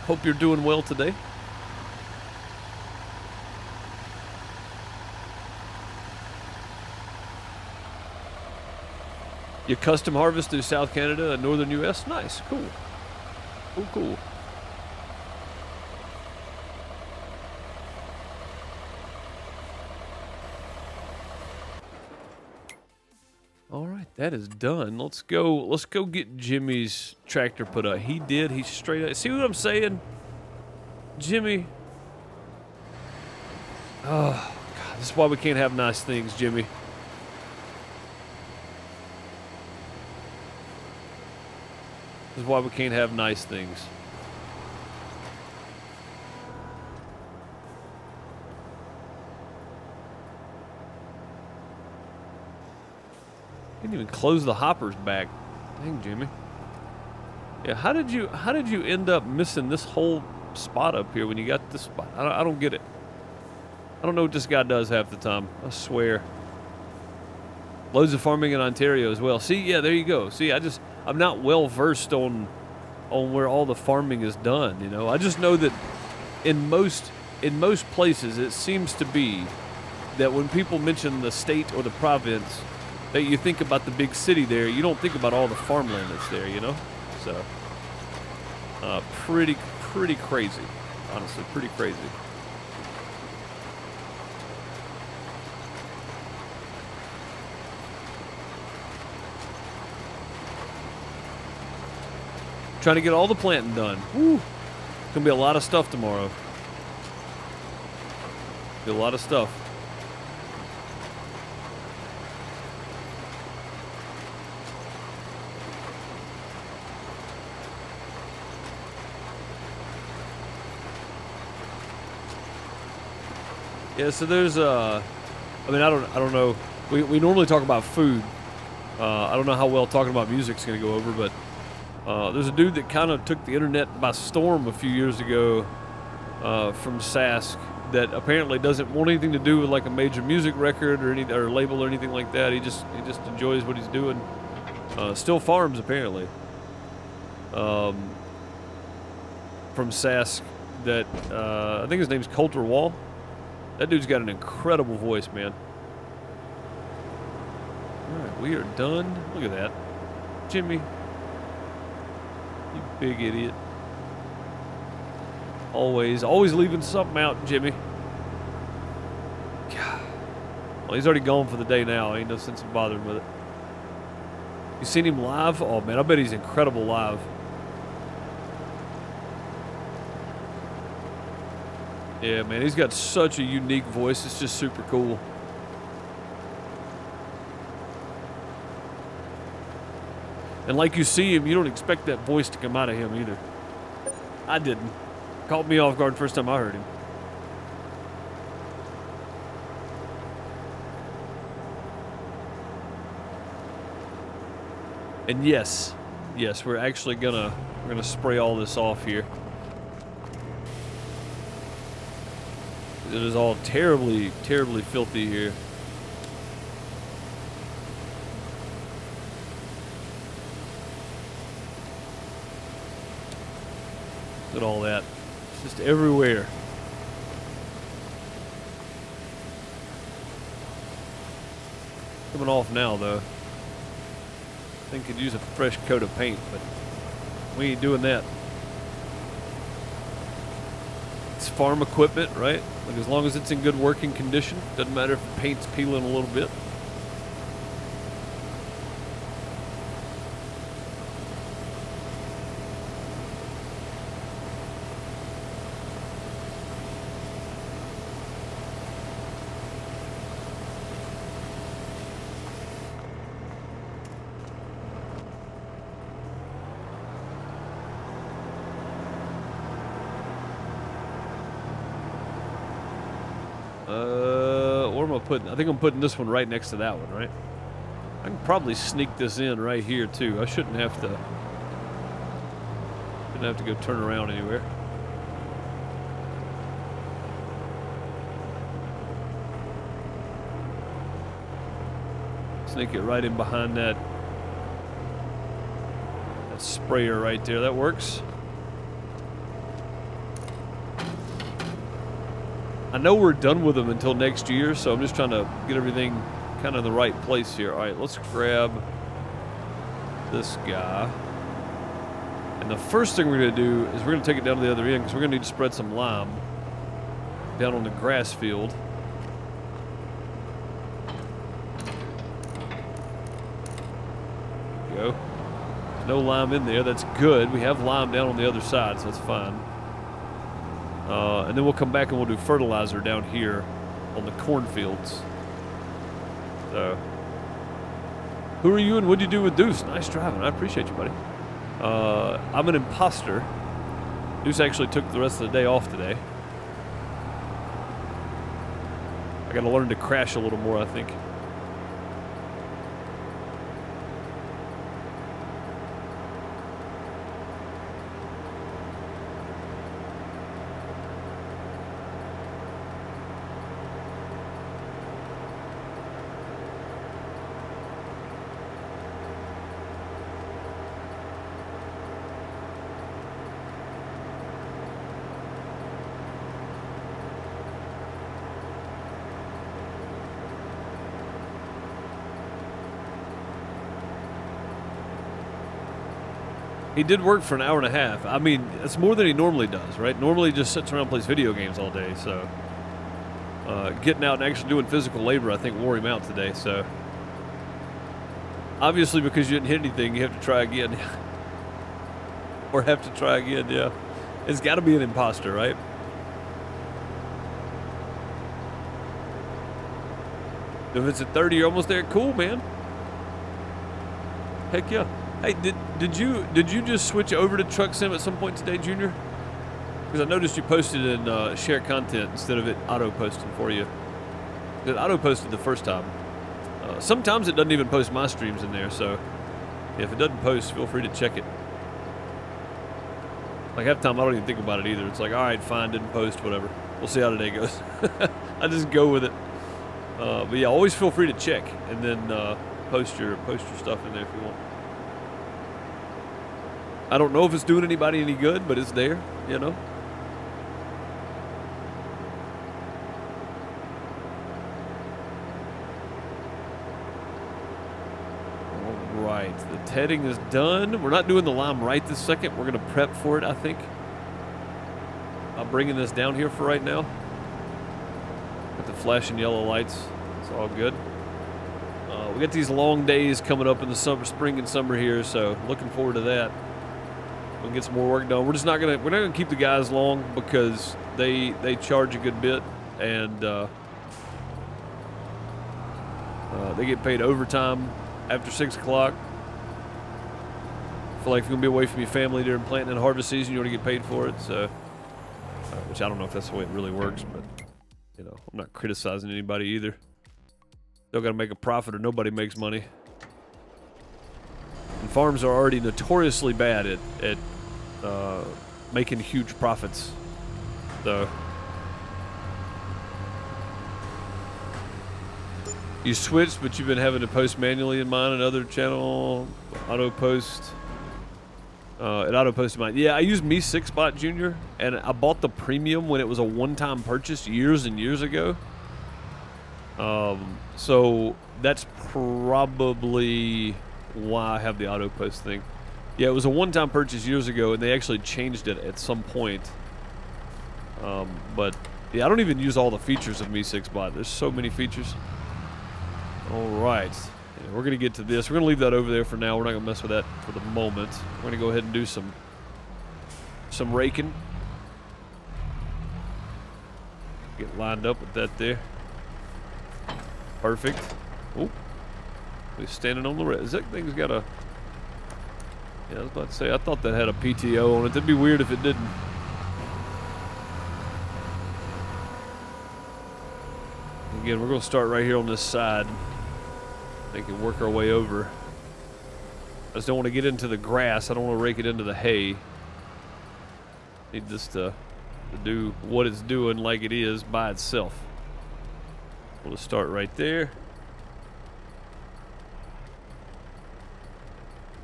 Hope you're doing well today. You custom harvest through South Canada and Northern U.S.? Nice. Cool. Cool, cool. All right, that is done. Let's go get Jimmy's tractor put up. He did. He's straight up. See what I'm saying? Jimmy. Oh, God. This is why we can't have nice things, Jimmy. This is why we can't have nice things. Didn't even close the hoppers back. Dang, Jimmy. Yeah, how did you end up missing this whole spot up here when you got this spot? I don't get it. I don't know what this guy does half the time. I swear. Loads of farming in Ontario as well. See, yeah, there you go. See, I'm not well versed on where all the farming is done, you know. I just know that in most places it seems to be that when people mention the state or the province, that you think about the big city there. You don't think about all the farmland that's there, you know. So pretty crazy, honestly, pretty crazy. Trying to get all the planting done. Woo. It's gonna be a lot of stuff tomorrow. Be a lot of stuff. Yeah, so there's I mean, I don't know. We normally talk about food. I don't know how well talking about music's gonna go over, but there's a dude that kind of took the internet by storm a few years ago from Sask that apparently doesn't want anything to do with like a major music record or label or anything like that. He just enjoys what he's doing. Still farms apparently. From Sask that I think his name's Coulter Wall. That dude's got an incredible voice, man. All right, we are done. Look at that, Jimmy. You big idiot. Always leaving something out, Jimmy. God. Well, he's already gone for the day now. Ain't no sense in bothering with it. You seen him live? Oh man, I bet he's incredible live. Yeah, man, he's got such a unique voice. It's just super cool. And like you see him, you don't expect that voice to come out of him either. I didn't. Caught me off guard first time I heard him. And yes, we're actually gonna spray all this off here. It is all terribly, terribly filthy here. Look at all that. It's just everywhere. Coming off now, though. I think could use a fresh coat of paint, but we ain't doing that. It's farm equipment, right? Like as long as it's in good working condition, doesn't matter if the paint's peeling a little bit. Where am I putting? I think I'm putting this one right next to that one, right? I can probably sneak this in right here too. I shouldn't have to go turn around anywhere. Sneak it right in behind that sprayer right there. That works. I know we're done with them until next year, so I'm just trying to get everything kind of in the right place here. All right, let's grab this guy. And the first thing we're going to do is we're going to take it down to the other end because we're going to need to spread some lime down on the grass field. There we go. There's no lime in there. That's good. We have lime down on the other side, so that's fine. And then we'll come back and we'll do fertilizer down here on the cornfields. So, who are you and what'd you do with Deuce? Nice driving. I appreciate you, buddy. I'm an imposter. Deuce actually took the rest of the day off today. I gotta learn to crash a little more, I think. He did work for an hour and a half. I mean, it's more than he normally does, right? Normally he just sits around and plays video games all day, so getting out and actually doing physical labor, I think, wore him out today, so obviously because you didn't hit anything, you have to try again. Or have to try again, yeah. It's got to be an imposter, right? If it's at 30, you're almost there. Cool, man. Heck yeah. Hey, did you just switch over to Truck Sim at some point today, Junior? Because I noticed you posted in share content instead of it auto posting for you. It auto posted the first time. Sometimes it doesn't even post my streams in there, so if it doesn't post, feel free to check it. Like half the time I don't even think about it either. It's like, all right, fine, didn't post, whatever. We'll see how today goes. I just go with it. But yeah, always feel free to check and then post your stuff in there if you want. I don't know if it's doing anybody any good, but it's there, you know. All right, the tedding is done. We're not doing the lime right this second. We're going to prep for it, I think. I'm bringing this down here for right now. Got the flashing yellow lights. It's all good. We got these long days coming up in the spring and summer here, so looking forward to that. We'll get some more work done. We're not gonna keep the guys long because they charge a good bit, and they get paid overtime after 6 o'clock. I feel like if you're gonna be away from your family during planting and harvest season, you want to get paid for it. So, which I don't know if that's the way it really works, but you know, I'm not criticizing anybody either. Still got to make a profit, or nobody makes money. And farms are already notoriously bad at making huge profits. So you switched, but you've been having to post manually in mine. Another channel, auto post. It auto posted mine. Yeah, I use Me6Bot Junior, and I bought the premium when it was a one-time purchase years and years ago. So that's probably why I have the auto post thing. Yeah, it was a one-time purchase years ago, and they actually changed it at some point. But yeah, I don't even use all the features of Me6Bot. There's so many features. All right, yeah, we're gonna get to this. We're gonna leave that over there for now. We're not gonna mess with that for the moment. We're gonna go ahead and do some raking. Get lined up with that there. Perfect. Oh, we're standing on the red. Is that thing's got a? Yeah, I was about to say. I thought that had a PTO on it. That'd be weird if it didn't. Again, we're gonna start right here on this side. They can work our way over. I just don't want to get into the grass. I don't want to rake it into the hay. Need this to do what it's doing like it is by itself. We'll just start right there.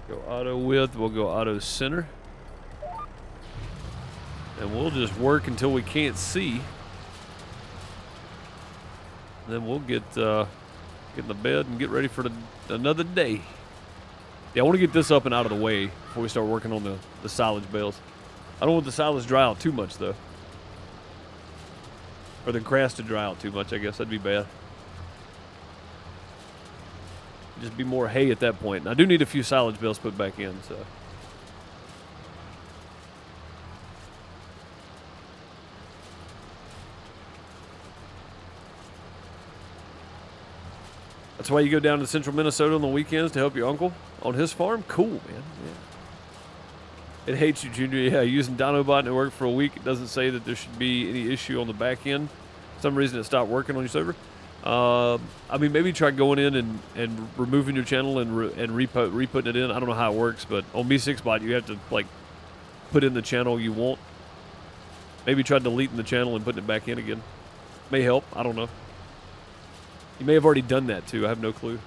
Go auto width, we'll go auto center. And we'll just work until we can't see. Then we'll get in the bed and get ready for another day. Yeah, I want to get this up and out of the way before we start working on the silage bales. I don't want the silage dry out too much though. Or the grass to dry out too much, I guess. That'd be bad. Just be more hay at that point. And I do need a few silage bales put back in, so. That's why you go down to central Minnesota on the weekends to help your uncle on his farm? Cool, man. Yeah. It hates you, Junior. Yeah, using Dinobot and it worked for a week. It doesn't say that there should be any issue on the back end. For some reason it stopped working on your server. I mean, maybe try going in and removing your channel and re-putting it in. I don't know how it works, but on Me6Bot you have to like put in the channel you want. Maybe try deleting the channel and putting it back in again. May help. I don't know. You may have already done that too. I have no clue.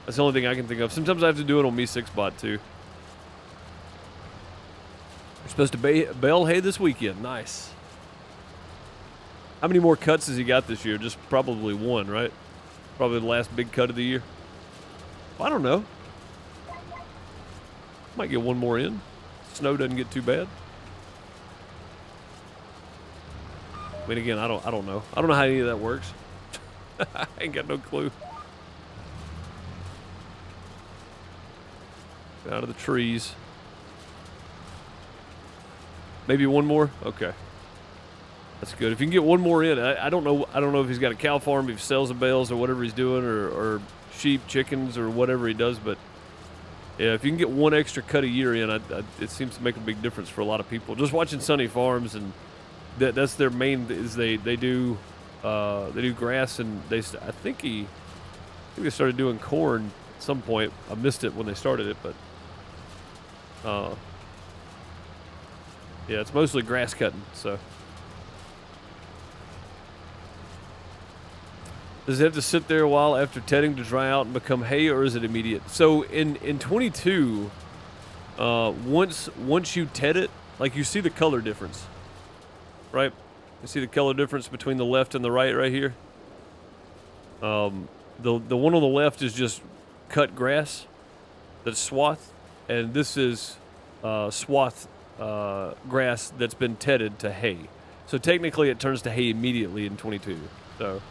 That's the only thing I can think of. Sometimes I have to do it on Me6Bot too. We're supposed to bale hay this weekend. Nice. How many more cuts has he got this year? Just probably one, right? Probably the last big cut of the year. Well, I don't know. Might get one more in. Snow doesn't get too bad. I mean, again, I don't know. I don't know how any of that works. I ain't got no clue. Out of the trees. Maybe one more? Okay. That's good. If you can get one more in, I don't know. I don't know if he's got a cow farm, if he sells the bales or whatever he's doing, or sheep, chickens, or whatever he does. But yeah, if you can get one extra cut a year in, it seems to make a big difference for a lot of people. Just watching Sunny Farms, and that's their main is they do grass, and I think they started doing corn at some point. I missed it when they started it, but yeah, it's mostly grass cutting. So does it have to sit there a while after tedding to dry out and become hay, or is it immediate? So in 22, once you ted it, like you see the color difference, right? You see the color difference between the left and the right here. The one on the left is just cut grass, that's swath, and this is swath grass that's been tedded to hay. So technically it turns to hay immediately in 22. So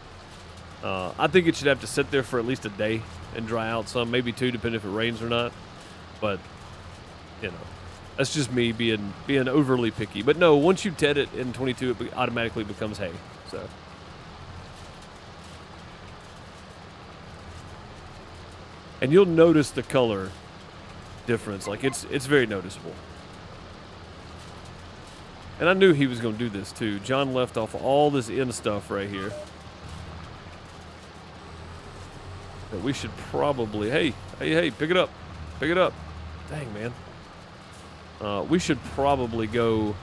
I think it should have to sit there for at least a day and dry out some, maybe 2, depending if it rains or not. But, you know, that's just me being overly picky. But no, once you ted it in 22, it automatically becomes hay. So. And you'll notice the color difference. Like, it's very noticeable. And I knew he was going to do this, too. John left off all this end stuff right here. But we should probably... Hey, pick it up. Pick it up. Dang, man. We should probably go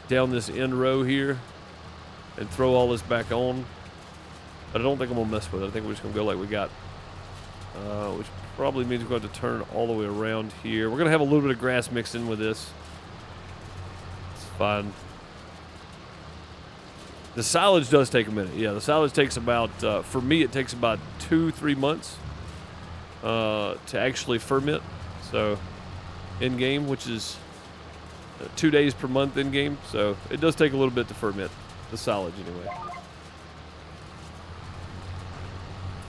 down this end row here and throw all this back on. But I don't think I'm going to mess with it. I think we're just going to go like we got. Which probably means we're going to turn all the way around here. We're going to have a little bit of grass mixed in with this. Fine. The silage does take a minute. Yeah, the silage takes about, for me, it takes about 2-3 months to actually ferment. So, in game, which is 2 days per month in game. So, it does take a little bit to ferment the silage anyway.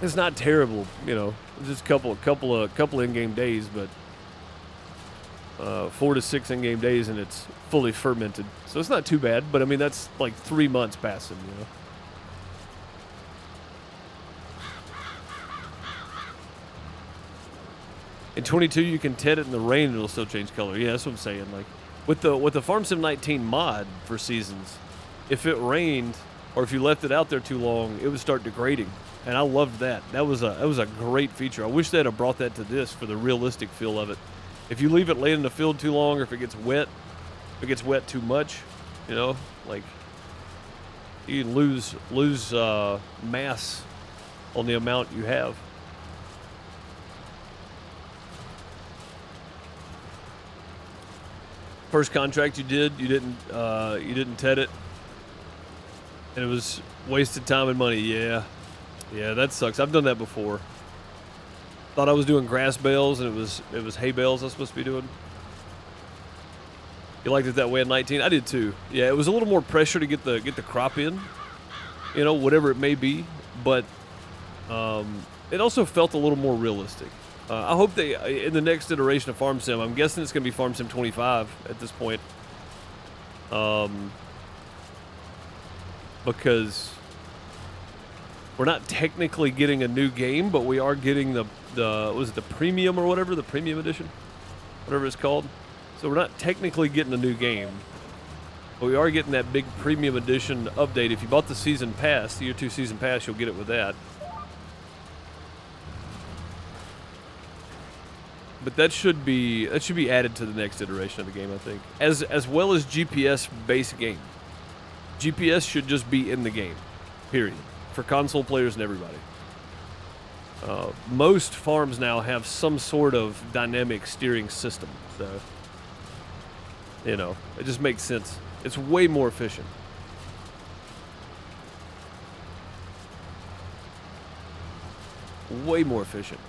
It's not terrible, you know. It's just a couple in-game days, but 4 to 6 in-game days, and it's fully fermented. So it's not too bad, but I mean, that's like 3 months passing, you know. In 22, you can ted it in the rain, and it'll still change color. Yeah, that's what I'm saying. Like, with the Farm Sim 19 mod for seasons, if it rained, or if you left it out there too long, it would start degrading. And I loved that. That was a great feature. I wish they'd have brought that to this for the realistic feel of it. If you leave it laying in the field too long, or if it gets wet too much, you know, like, you lose mass on the amount you have. First contract you didn't ted it, and it was wasted time and money. Yeah, that sucks. I've done that before. Thought I was doing grass bales, and it was hay bales I was supposed to be doing. You liked it that way in 19? I did too. Yeah, it was a little more pressure to get the crop in, you know, whatever it may be, but it also felt a little more realistic. I hope they, in the next iteration of Farm Sim, I'm guessing it's going to be Farm Sim 25 at this point, because we're not technically getting a new game, but we are getting the was it the premium or whatever, the premium edition, whatever it's called. So we're not technically getting a new game, but we are getting that big premium edition update. If you bought the season pass, the year 2 season pass, you'll get it with that. But that should be added to the next iteration of the game, I think, as well as GPS base game. GPS should just be in the game, period, for console players and everybody. Most farms now have some sort of dynamic steering system, so, you know, it just makes sense. It's way more efficient. Way more efficient.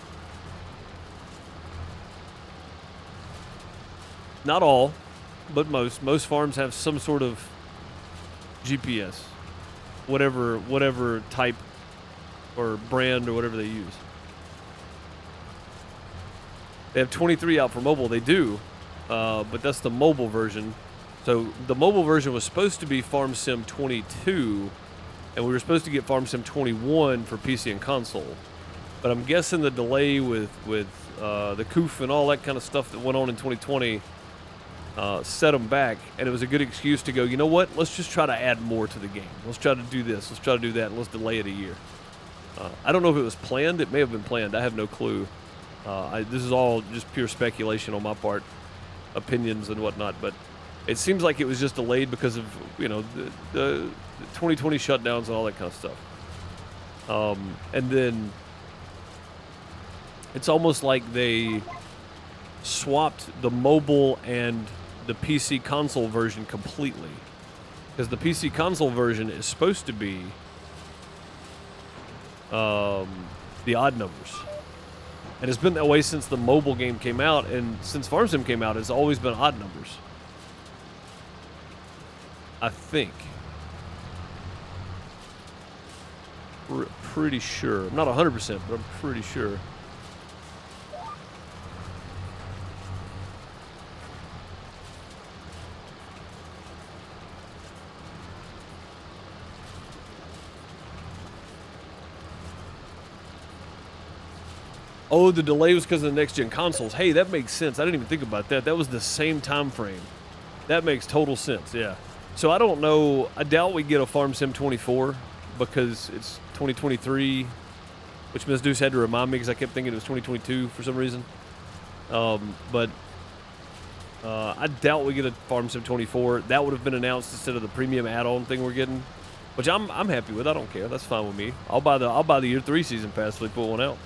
Not all, but most. Most farms have some sort of GPS, whatever type or brand or whatever they use. They have 23 out for mobile. They do, but that's the mobile version. So the mobile version was supposed to be Farm Sim 22, and we were supposed to get Farm Sim 21 for PC and console. But I'm guessing the delay with the COOF and all that kind of stuff that went on in 2020 set them back, and it was a good excuse to go, you know what, let's just try to add more to the game. Let's try to do this. Let's try to do that, and let's delay it a year. I don't know if it was planned. It may have been planned. I have no clue. This is all just pure speculation on my part, opinions and whatnot, but it seems like it was just delayed because of, you know, the 2020 shutdowns and all that kind of stuff. And then it's almost like they swapped the mobile and the PC console version completely, because the PC console version is supposed to be the odd numbers, and it's been that way since the mobile game came out, and since Farm Sim came out, it's always been odd numbers. I think. Pretty sure. I'm not 100%, but I'm pretty sure. Oh, the delay was because of the next-gen consoles. Hey, that makes sense. I didn't even think about that. That was the same time frame. That makes total sense, yeah. So I don't know. I doubt we get a Farm Sim 24 because it's 2023, which Ms. Deuce had to remind me because I kept thinking it was 2022 for some reason. But I doubt we get a Farm Sim 24. That would have been announced instead of the premium add-on thing we're getting, which I'm happy with. I don't care. That's fine with me. I'll buy the year 3 season pass if they put one out.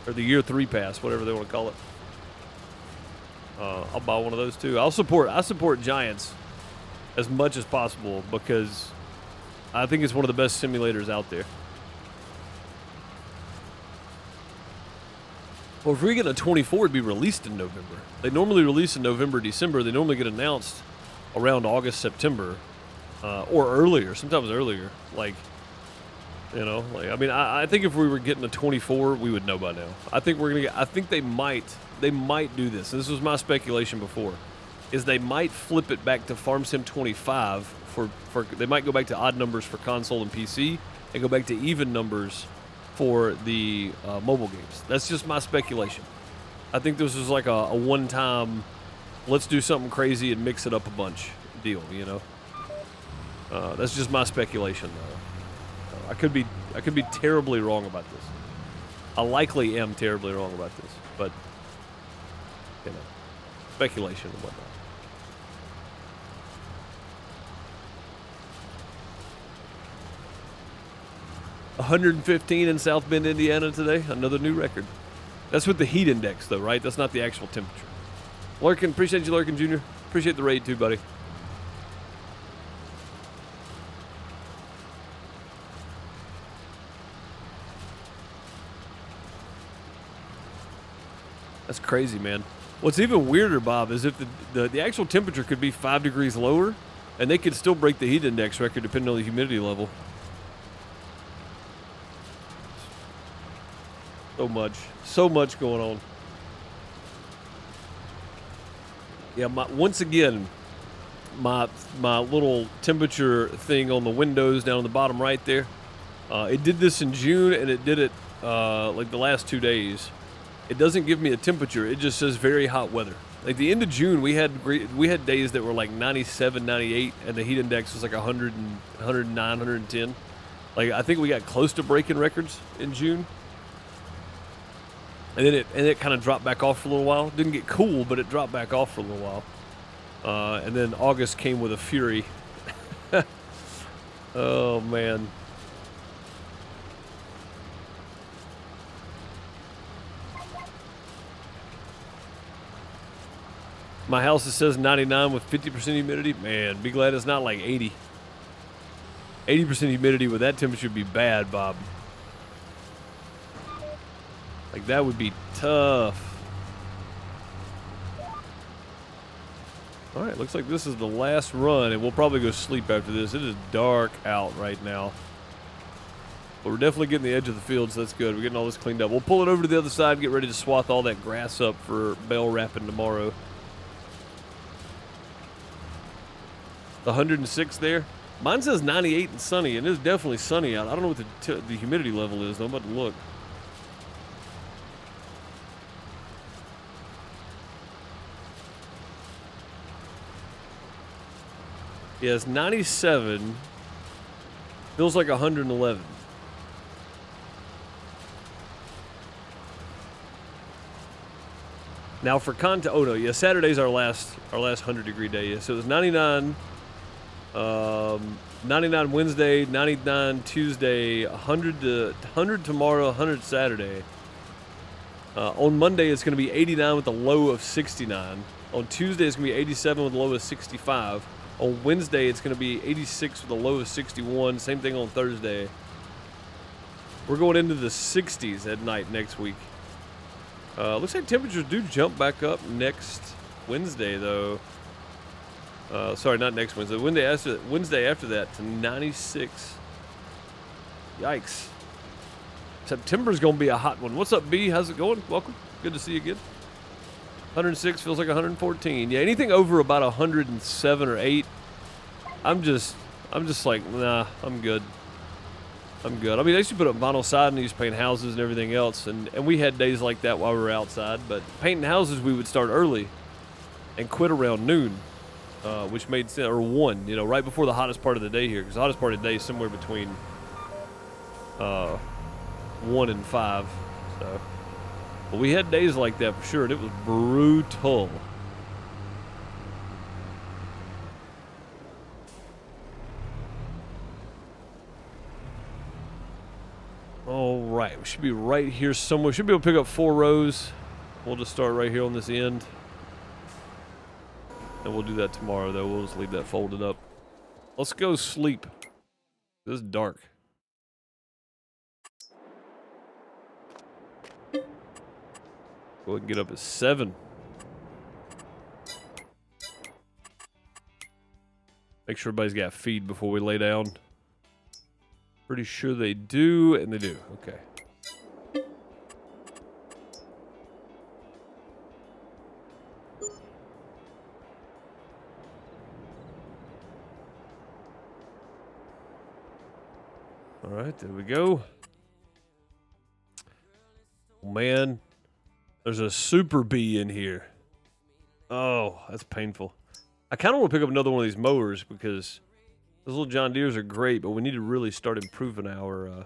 Or the year 3 pass, whatever they want to call it. I'll buy one of those too. I support Giants as much as possible because I think it's one of the best simulators out there. Well, if we get a 24, it'd be released in November. They normally release in November, December. They normally get announced around August, September, or earlier, sometimes earlier. Like, you know, like, I mean, I think if we were getting a 24, we would know by now. I think we're gonna get. I think they might do this. This was my speculation before, is they might flip it back to Farm Sim 25 for they might go back to odd numbers for console and PC and go back to even numbers for the mobile games. That's just my speculation. I think this was like a one-time, let's do something crazy and mix it up a bunch deal. You know, that's just my speculation though. I could be terribly wrong about this. I likely am terribly wrong about this, but you know, speculation and whatnot. $115 in South Bend, Indiana today. Another new record. That's with the heat index, though, right? That's not the actual temperature. Lurkin, appreciate you, Lurkin Jr. Appreciate the raid too, buddy. That's crazy, man. What's even weirder, Bob, is if the actual temperature could be 5 degrees lower, and they could still break the heat index record depending on the humidity level. So much going on. Yeah, once again, my little temperature thing on the windows down on the bottom right there, it did this in June, and it did it like the last 2 days. It doesn't give me a temperature. It just says very hot weather. Like the end of June, we had days that were like 97, 98, and the heat index was like 100 and 109, 110. Like I think we got close to breaking records in June. And then it kind of dropped back off for a little while. Didn't get cool, but it dropped back off for a little while. And then August came with a fury. Oh man. My house, it says 99 with 50% humidity. Man, be glad it's not like 80. 80% humidity with that temperature would be bad, Bob. Like, that would be tough. All right, looks like this is the last run, and we'll probably go sleep after this. It is dark out right now. But we're definitely getting the edge of the field, so that's good. We're getting all this cleaned up. We'll pull it over to the other side and get ready to swath all that grass up for bale wrapping tomorrow. The 106 there. Mine says 98 and sunny, and it's definitely sunny out. I don't know what the humidity level is, though. I'm about to look. Yeah, it's 97. Feels like 111. Now for oh no, yeah, Saturday's our last 100-degree day. Yeah, so it was 99. 99 Wednesday, 99 Tuesday, 100 tomorrow, 100 Saturday. On Monday, it's going to be 89 with a low of 69. On Tuesday, it's going to be 87 with a low of 65. On Wednesday, it's going to be 86 with a low of 61. Same thing on Thursday. We're going into the 60s at night next week. Looks like temperatures do jump back up next Wednesday, though. Sorry, not next Wednesday. Wednesday after that to 96. Yikes. September's going to be a hot one. What's up, B? How's it going? Welcome. Good to see you again. 106 feels like 114. Yeah, anything over about 107 or 8, I'm just like, nah, I'm good. I'm good. I mean, I used to put up vinyl siding, I used to paint houses and everything else, and we had days like that while we were outside, but painting houses, we would start early and quit around noon, which made sense, or 1, you know, right before the hottest part of the day here, because the hottest part of the day is somewhere between 1 and 5, so. But we had days like that for sure, and it was brutal. All right, we should be right here somewhere. Should be able to pick up 4 rows. We'll just start right here on this end. And we'll do that tomorrow, though. We'll just leave that folded up. Let's go sleep. This is dark. Go ahead and get up at 7. Make sure everybody's got feed before we lay down. Pretty sure they do, and they do. Okay. All right, there we go. Oh, man, there's a super bee in here. Oh, that's painful. I kind of want to pick up another one of these mowers because those little John Deeres are great, but we need to really start improving our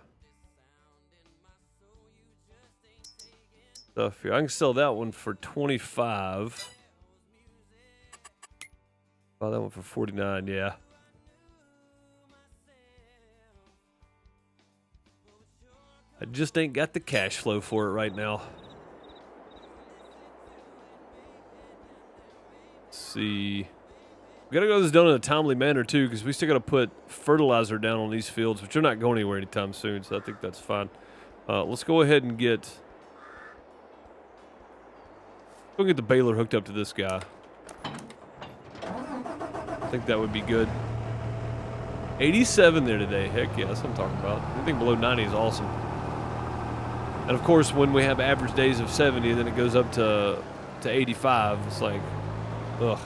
stuff here. I can sell that one for 25. Buy that one for 49, yeah. I just ain't got the cash flow for it right now. Let's see. We gotta get this done in a timely manner too, because we still gotta put fertilizer down on these fields, which are not going anywhere anytime soon, so I think that's fine. Let's go ahead and get the baler hooked up to this guy. I think that would be good. 87 there today. Heck yeah, that's what I'm talking about. Anything below 90 is awesome. And of course, when we have average days of 70 and then it goes up to 85, it's like, ugh.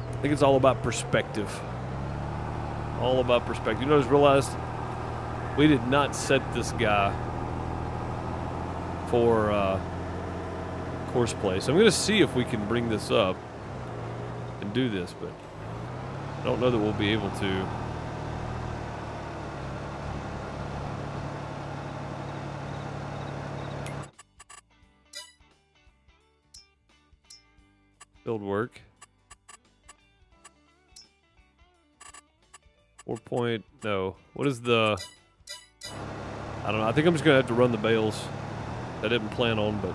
I think it's all about perspective. All about perspective. You know, I just realized we did not set this guy for course play. So I'm going to see if we can bring this up and do this, but I don't know that we'll be able to. Field work. 4 point, no. What is the, I don't know. I think I'm just going to have to run the bales. I didn't plan on, but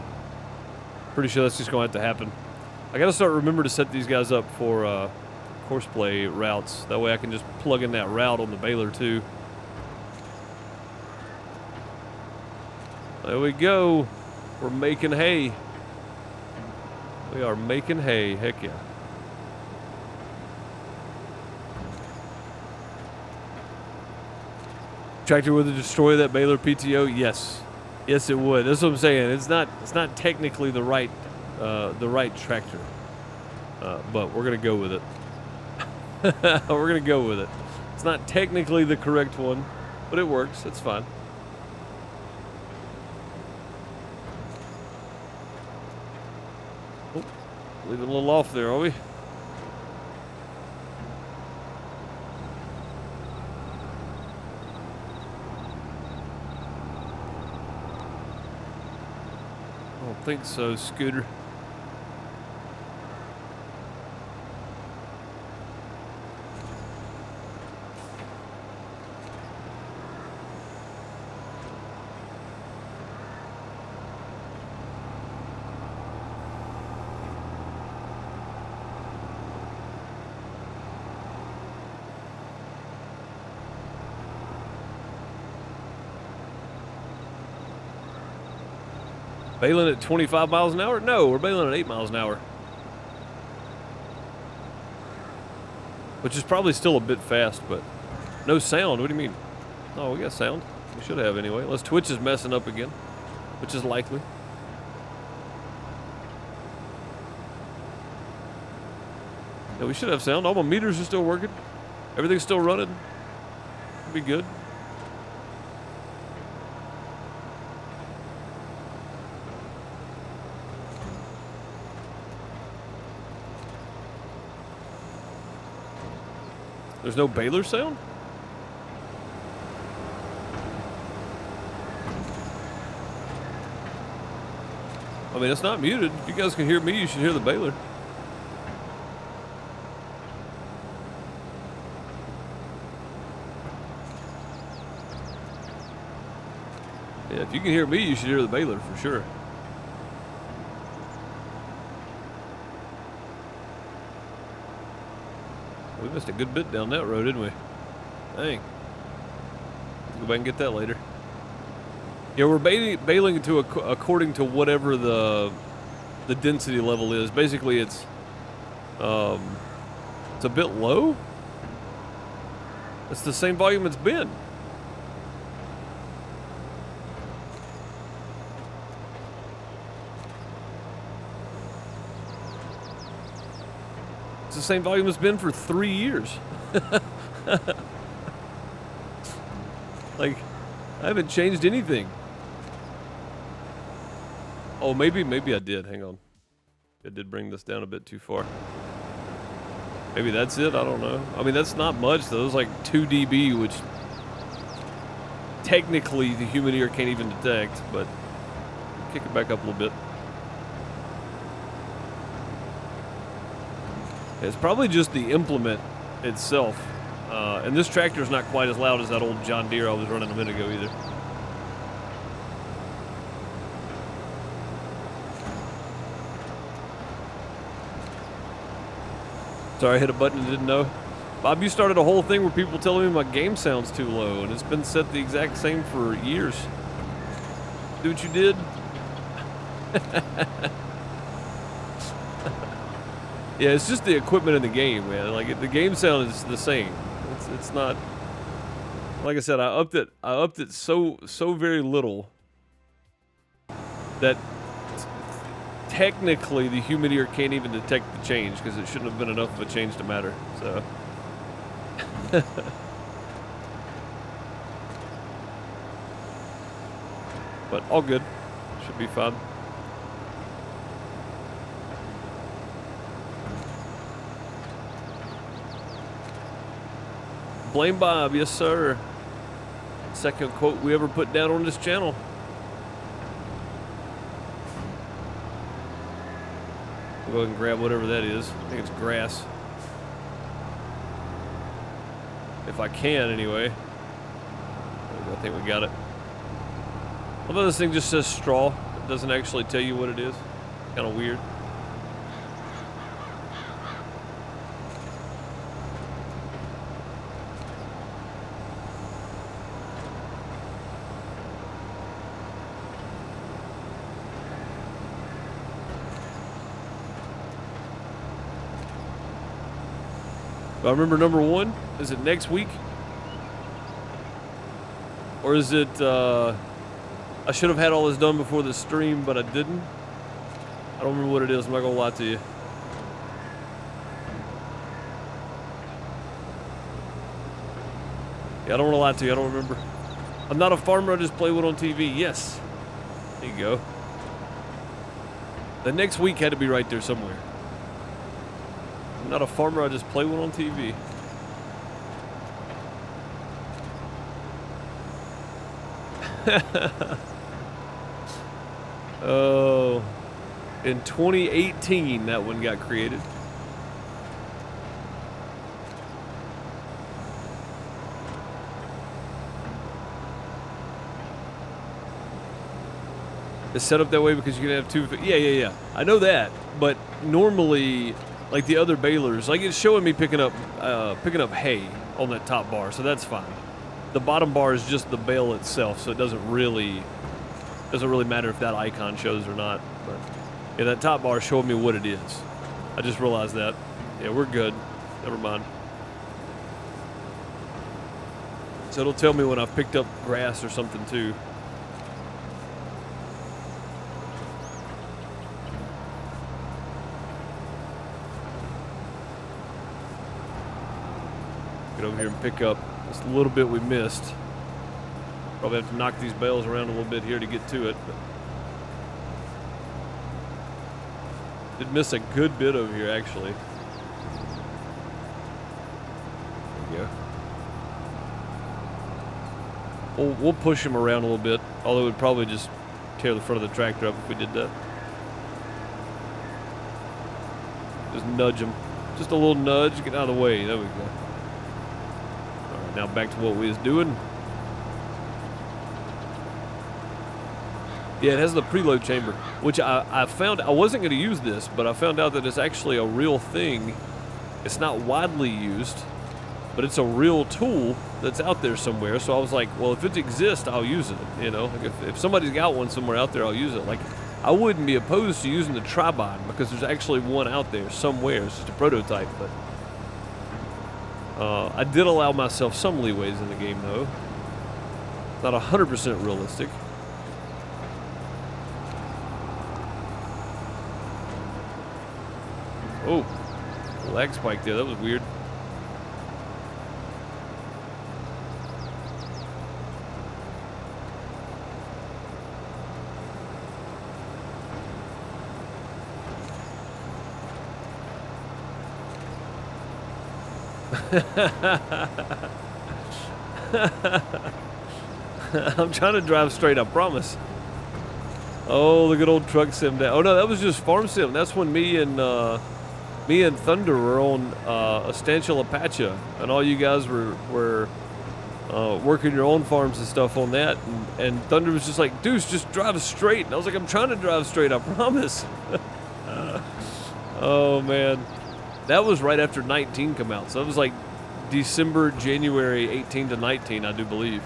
pretty sure that's just going to have to happen. I got to start remember to set these guys up for course play routes. That way I can just plug in that route on the baler too. There we go. We're making hay. We are making hay. Heck yeah. Tractor would destroy that baler PTO? Yes. Yes, it would. That's what I'm saying. It's not technically the right tractor. But we're gonna go with it. We're gonna go with it. It's not technically the correct one, but it works. It's fine. Oh, leave it a little off there, are we? I don't think so, Scooter. Bailing at 25 miles an hour? No, we're bailing at 8 miles an hour. Which is probably still a bit fast, but no sound. What do you mean? Oh, we got sound. We should have anyway. Unless Twitch is messing up again, which is likely. Yeah, we should have sound. All my meters are still working. Everything's still running. It'll be good. There's no Baylor sound? I mean, it's not muted. If you guys can hear me, you should hear the Baylor. Yeah, if you can hear me, you should hear the Baylor for sure. We missed a good bit down that road, didn't we? Dang. Go back and get that later. Yeah, we're bailing to according to whatever the density level is. Basically, it's a bit low. It's the same volume it's been. It's the same volume it's been for 3 years. Like, I haven't changed anything. Oh, maybe I did. Hang on. I did bring this down a bit too far. Maybe that's it. I don't know. I mean, that's not much, though. It's like 2 dB, which technically the human ear can't even detect, but kick it back up a little bit. It's probably just the implement itself. And this tractor is not quite as loud as that old John Deere I was running a minute ago either. Sorry, I hit a button and didn't know. Bob, you started a whole thing where people telling me my game sounds too low, and it's been set the exact same for years. Do what you did. Yeah, it's just the equipment in the game, man. Like, the game sound is the same. It's not. Like I said, I upped it so very little that technically the human ear can't even detect the change because it shouldn't have been enough of a change to matter. So. But all good. Should be fine. Blame Bob, yes sir. Second quote we ever put down on this channel. We'll go ahead and grab whatever that is. I think it's grass. If I can, anyway. I think we got it. How about this thing just says straw? It doesn't actually tell you what it is. Kind of weird. I remember number one. Is it next week? Or is it, I should have had all this done before the stream, but I didn't. I don't remember what it is. I'm not going to lie to you. Yeah, I don't want to lie to you. I don't remember. I'm not a farmer. I just play one on TV. Yes. There you go. The next week had to be right there somewhere. I'm not a farmer, I just play one on TV. Oh, in 2018 that one got created. It's set up that way because you can have two. Yeah. I know that, but normally, like the other balers, like it's showing me picking up hay on that top bar, so that's fine. The bottom bar is just the bale itself, so it doesn't really Doesn't really matter if that icon shows or not. But yeah, that top bar is showing me what it is. I just realized that. Yeah, we're good. Never mind. So it'll tell me when I've picked up grass or something too. Get over here and pick up just a little bit we missed. Probably have to knock these bales around a little bit here to get to it. But did miss a good bit over here, actually. There we go. We'll push him around a little bit, although it would probably just tear the front of the tractor up if we did that. Just nudge him. Just a little nudge, get out of the way. There we go. All right, now back to what we was doing. Yeah, it has the preload chamber, which I found, I wasn't going to use this, but I found out that it's actually a real thing. It's not widely used, but it's a real tool that's out there somewhere. So I was like, well, if it exists, I'll use it. You know, like if somebody's got one somewhere out there, I'll use it. Like, I wouldn't be opposed to using the Tribine because there's actually one out there somewhere. It's just a prototype, but I did allow myself some leeways in the game, though. Not 100% realistic. Oh, lag spike there. That was weird. I'm trying to drive straight, I promise. Oh, the good old truck sim down. Oh no, that was just farm sim. That's when me and Thunder were on a Stanchial Apache, and all you guys were working your own farms and stuff on that. And Thunder was just like, Deuce, just drive straight. And I was like, I'm trying to drive straight, I promise. Oh man, that was right after 19 come out. So it was like December, January 18 to 19, I do believe.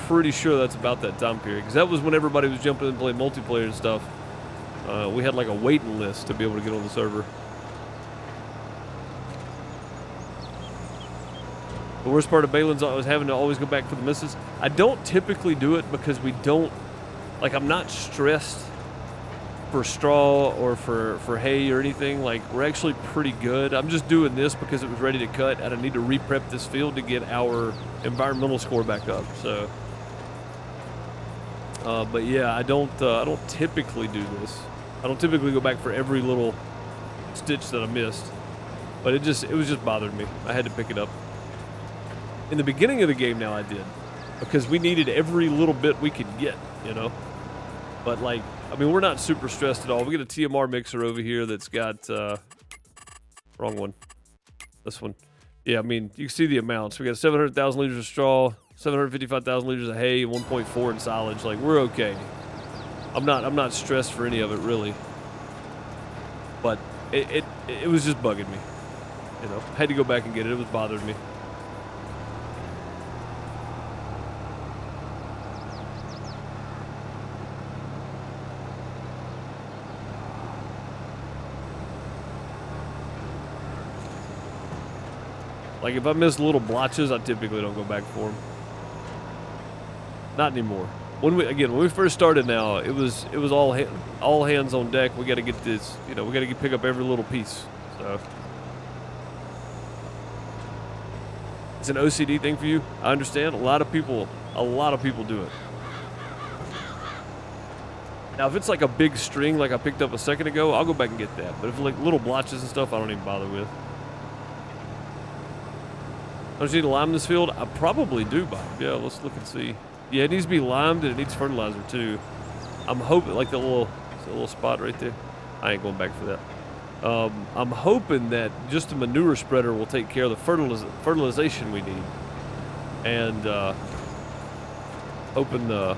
Pretty sure that's about that time period, because that was when everybody was jumping in and playing multiplayer and stuff. We had like a waiting list to be able to get on the server. The worst part of Balin's was having to always go back for the misses. I don't typically do it because we don't, like, I'm not stressed for straw or for hay or anything. Like, we're actually pretty good. I'm just doing this because it was ready to cut and I need to re-prep this field to get our environmental score back up. So but yeah, I don't typically do this. I don't typically go back for every little stitch that I missed. But it was just bothering me. I had to pick it up. In the beginning of the game now I did, because we needed every little bit we could get, you know. But like, I mean, we're not super stressed at all. We got a TMR mixer over here that's got wrong one. This one. Yeah, I mean, you can see the amounts. We got 700,000 liters of straw, 755,000 liters of hay, 1.4 in silage. Like, we're okay. I'm not stressed for any of it really. But it was just bugging me. You know, I had to go back and get it. It was bothering me. Like, if I miss little blotches, I typically don't go back for them. Not anymore. When we first started now, it was all hands on deck. We got to get this, you know, we got to pick up every little piece. So it's an OCD thing for you. I understand. A lot of people do it. Now, if it's like a big string like I picked up a second ago, I'll go back and get that. But if it's like little blotches and stuff, I don't even bother with. Don't you need to lime this field? I probably do, Bob. Yeah, let's look and see. Yeah, it needs to be limed and it needs fertilizer too. I'm hoping, like the little spot right there. I ain't going back for that. I'm hoping that just the manure spreader will take care of the fertilization we need. And hoping the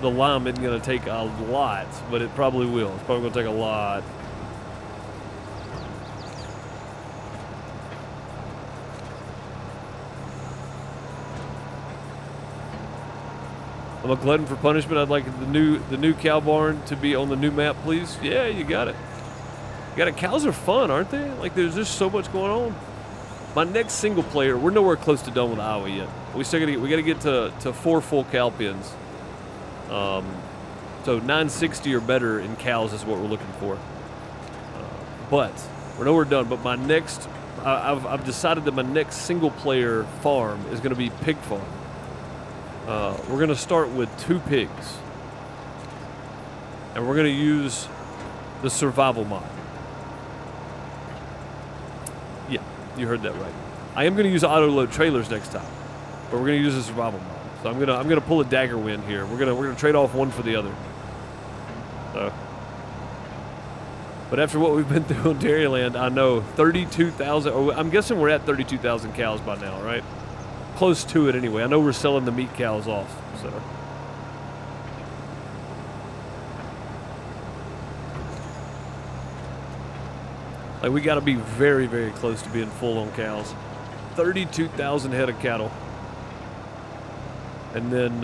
lime isn't going to take a lot, but it probably will. It's probably going to take a lot. I'm a glutton for punishment. I'd like the new cow barn to be on the new map, please. Yeah, you got it. You got it. Cows are fun, aren't they? Like, there's just so much going on. My next single player, we're nowhere close to done with Iowa yet. We gotta get to 4 full cow pens. So 960 or better in cows is what we're looking for. But we're nowhere done. But my next, I've decided that my next single player farm is gonna be pig farm. We're going to start with 2 pigs. And we're going to use the survival mod. Yeah, you heard that right. I am going to use auto-load trailers next time. But we're going to use the survival mod. So I'm going to pull a dagger win here. We're going to trade off one for the other. So. But after what we've been through on Dairyland, I know 32,000. Oh, I'm guessing we're at 32,000 cows by now, right? Close to it anyway. I know we're selling the meat cows off, so. Like, we got to be very, very close to being full on cows. 32,000 head of cattle. And then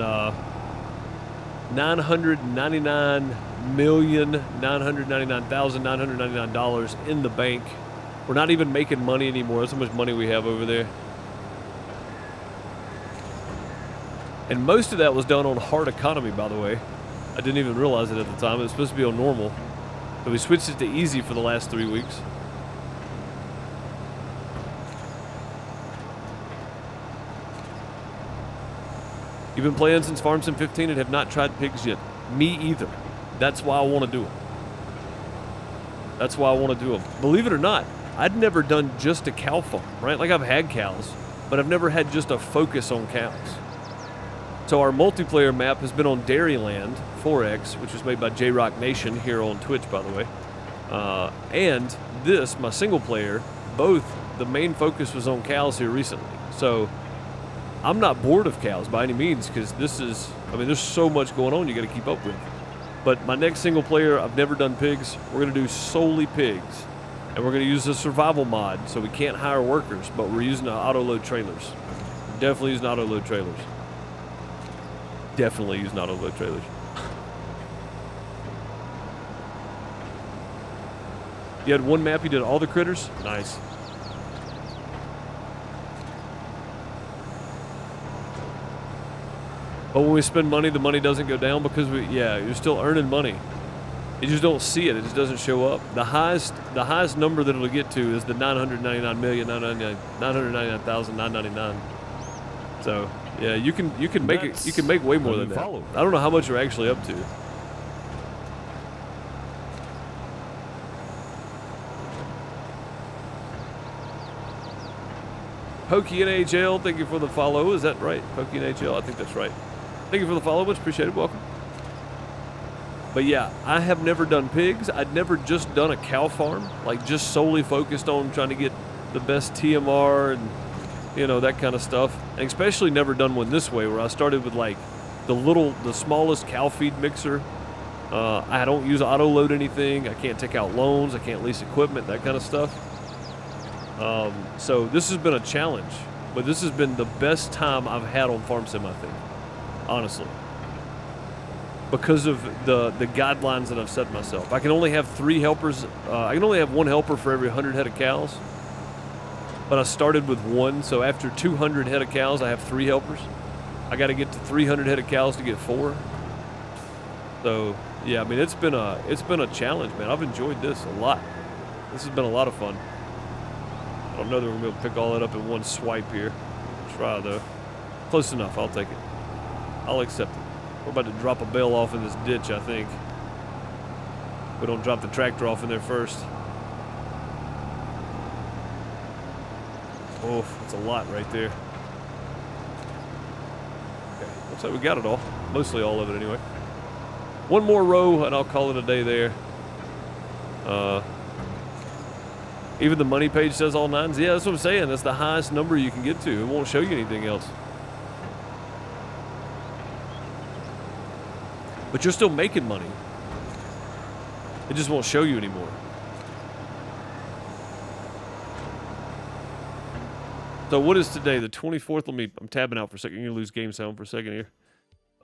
$999,999,999 in the bank. We're not even making money anymore. That's how much money we have over there. And most of that was done on hard economy, by the way. I didn't even realize it at the time. It was supposed to be on normal. So we switched it to easy for the last 3 weeks. You've been playing since Farm Sim 15 and have not tried pigs yet. Me either. That's why I want to do them. That's why I want to do them. Believe it or not, I'd never done just a cow farm, right? Like, I've had cows, but I've never had just a focus on cows. So our multiplayer map has been on Dairyland 4X, which was made by J-Rock Nation here on Twitch, by the way. And this, my single player, both the main focus was on cows here recently. So I'm not bored of cows by any means, because this is, I mean, there's so much going on you got to keep up with. But my next single player, I've never done pigs. We're going to do solely pigs. And we're going to use the survival mod, so we can't hire workers, but we're using auto-load trailers. We're definitely using auto-load trailers. Definitely using auto-load trailers. You had one map, you did all the critters? Nice. But when we spend money, the money doesn't go down because you're still earning money. You just don't see it. It just doesn't show up. The highest number that it'll get to is the 999,999,999. So yeah, you can make it. You can make way more than that. I don't know how much you're actually up to. Pokey NHL, thank you for the follow. Is that right? Pokey NHL, I think that's right. Thank you for the follow. Much appreciated. Welcome. But yeah, I have never done pigs. I'd never just done a cow farm, like just solely focused on trying to get the best TMR and, you know, that kind of stuff. And especially never done one this way, where I started with like the smallest cow feed mixer. I don't use auto load anything. I can't take out loans. I can't lease equipment, that kind of stuff. So this has been a challenge, but this has been the best time I've had on Farm Sim, I think, honestly. Because of the guidelines that I've set myself. I can only have 3 helpers. I can only have 1 helper for every 100 head of cows. But I started with 1, so after 200 head of cows, I have 3 helpers. I got to get to 300 head of cows to get 4. So yeah, I mean, it's been a challenge, man. I've enjoyed this a lot. This has been a lot of fun. I don't know that we're gonna be able to pick all that up in one swipe here. Try though. Close enough. I'll take it. I'll accept it. We're about to drop a bale off in this ditch, I think. We don't drop the tractor off in there first. Oh, that's a lot right there. Okay, looks like we got it all. Mostly all of it anyway. One more row and I'll call it a day there. Even the money page says all 9s. Yeah, that's what I'm saying. That's the highest number you can get to. It won't show you anything else. But you're still making money. It just won't show you anymore. So what is today? The 24th? I'm tabbing out for a second. You're going to lose game sound for a second here.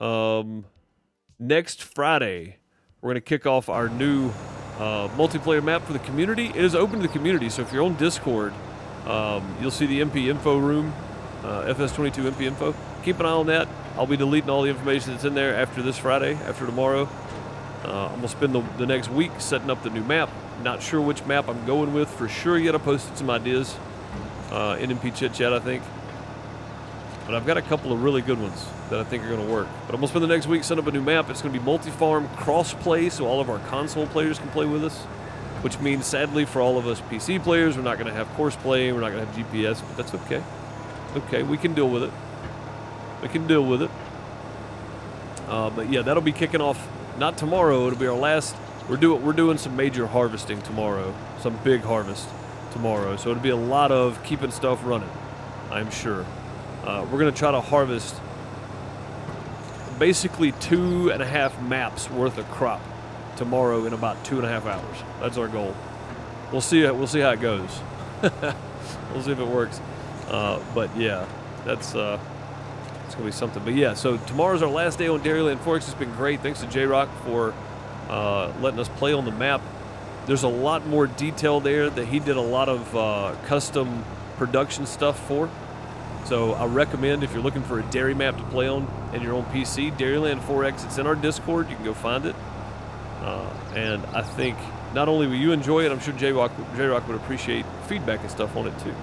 next Friday, we're going to kick off our new multiplayer map for the community. It is open to the community, so if you're on Discord, you'll see the MP info room, FS22 MP info. Keep an eye on that. I'll be deleting all the information that's in there after this Friday, after tomorrow. I'm going to spend the next week setting up the new map. Not sure which map I'm going with for sure yet. I posted some ideas in MP Chit Chat, I think. But I've got a couple of really good ones that I think are going to work. But I'm going to spend the next week setting up a new map. It's going to be multi-farm cross-play, so all of our console players can play with us. Which means, sadly, for all of us PC players, we're not going to have course play, we're not going to have GPS, but that's okay. Okay, we can deal with it. We can deal with it. But yeah, that'll be kicking off, not tomorrow, it'll be our last. We're doing some major harvesting tomorrow, some big harvest tomorrow. So it'll be a lot of keeping stuff running, I'm sure. We're going to try to harvest basically 2.5 maps worth of crop tomorrow in about 2.5 hours. That's our goal. We'll see how it goes. We'll see if it works. But yeah, it's gonna be something. But yeah, so tomorrow's our last day on Dairyland Forex. It's been great. Thanks to J-Rock for letting us play on the map. There's a lot more detail there that he did a lot of custom production stuff for. So I recommend, if you're looking for a dairy map to play on and you're on PC, Dairyland 4X, it's in our Discord. You can go find it. And I think not only will you enjoy it, I'm sure J-Rock would appreciate feedback and stuff on it too.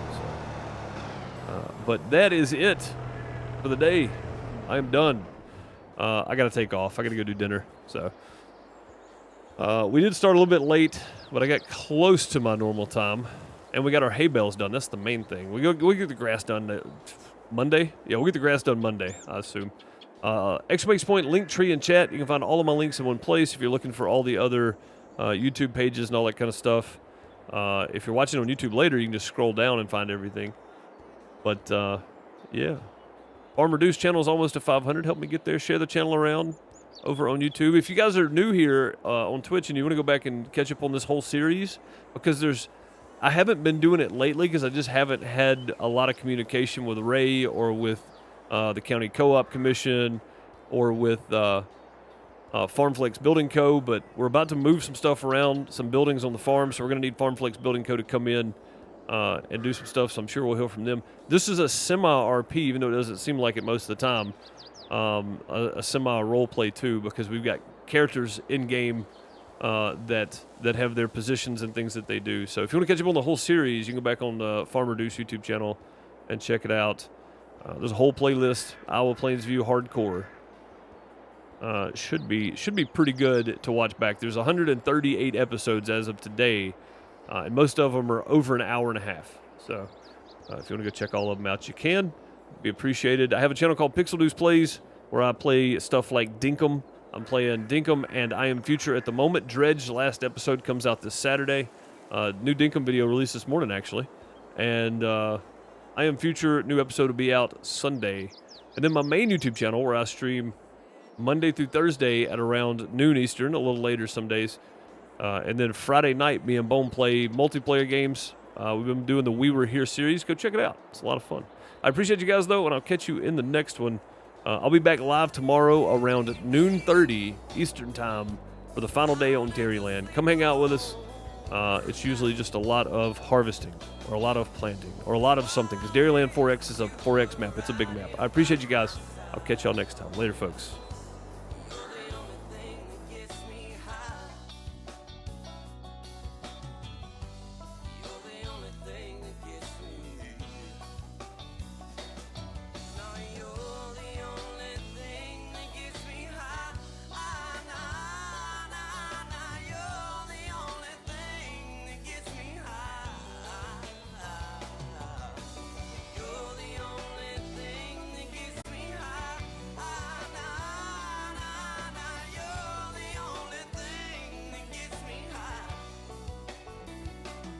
So, but that is it for the day. I am done. I got to take off. I got to go do dinner. So we did start a little bit late, but I got close to my normal time. And we got our hay bales done. That's the main thing. We get the grass done Monday. Yeah, we'll get the grass done Monday, I assume. Exclamation point, link tree, and chat. You can find all of my links in one place if you're looking for all the other YouTube pages and all that kind of stuff. If you're watching on YouTube later, you can just scroll down and find everything. But, yeah. Farm Reduce channel is almost to 500. Help me get there. Share the channel around over on YouTube. If you guys are new here on Twitch and you want to go back and catch up on this whole series, because I haven't been doing it lately because I just haven't had a lot of communication with Ray or with the County Co-op Commission or with FarmFlex Building Co., but we're about to move some stuff around, some buildings on the farm, so we're going to need FarmFlex Building Co. to come in and do some stuff, so I'm sure we'll hear from them. This is a semi-RP, even though it doesn't seem like it most of the time, a semi-role-play too, because we've got characters in-game that have their positions and things that they do. So if you want to catch up on the whole series, you can go back on the Farm Reduce YouTube channel and check it out. There's a whole playlist, Iowa Plains View Hardcore. Should be pretty good to watch back. There's 138 episodes as of today, and most of them are over an hour and a half. So if you want to go check all of them out, you can. Be appreciated. I have a channel called Pixel Deuce Plays where I play stuff like Dinkum. I'm playing Dinkum and I Am Future at the moment. Dredge, last episode comes out this Saturday. New Dinkum video released this morning, actually. And I Am Future, new episode will be out Sunday. And then my main YouTube channel where I stream Monday through Thursday at around noon Eastern, a little later some days. And then Friday night, me and Bone play multiplayer games. We've been doing the We Were Here series. Go check it out. It's a lot of fun. I appreciate you guys, though, and I'll catch you in the next one. I'll be back live tomorrow around noon 30 Eastern time for the final day on Dairyland. Come hang out with us. It's usually just a lot of harvesting or a lot of planting or a lot of something, because Dairyland 4X is a 4X map. It's a big map. I appreciate you guys. I'll catch y'all next time. Later, folks.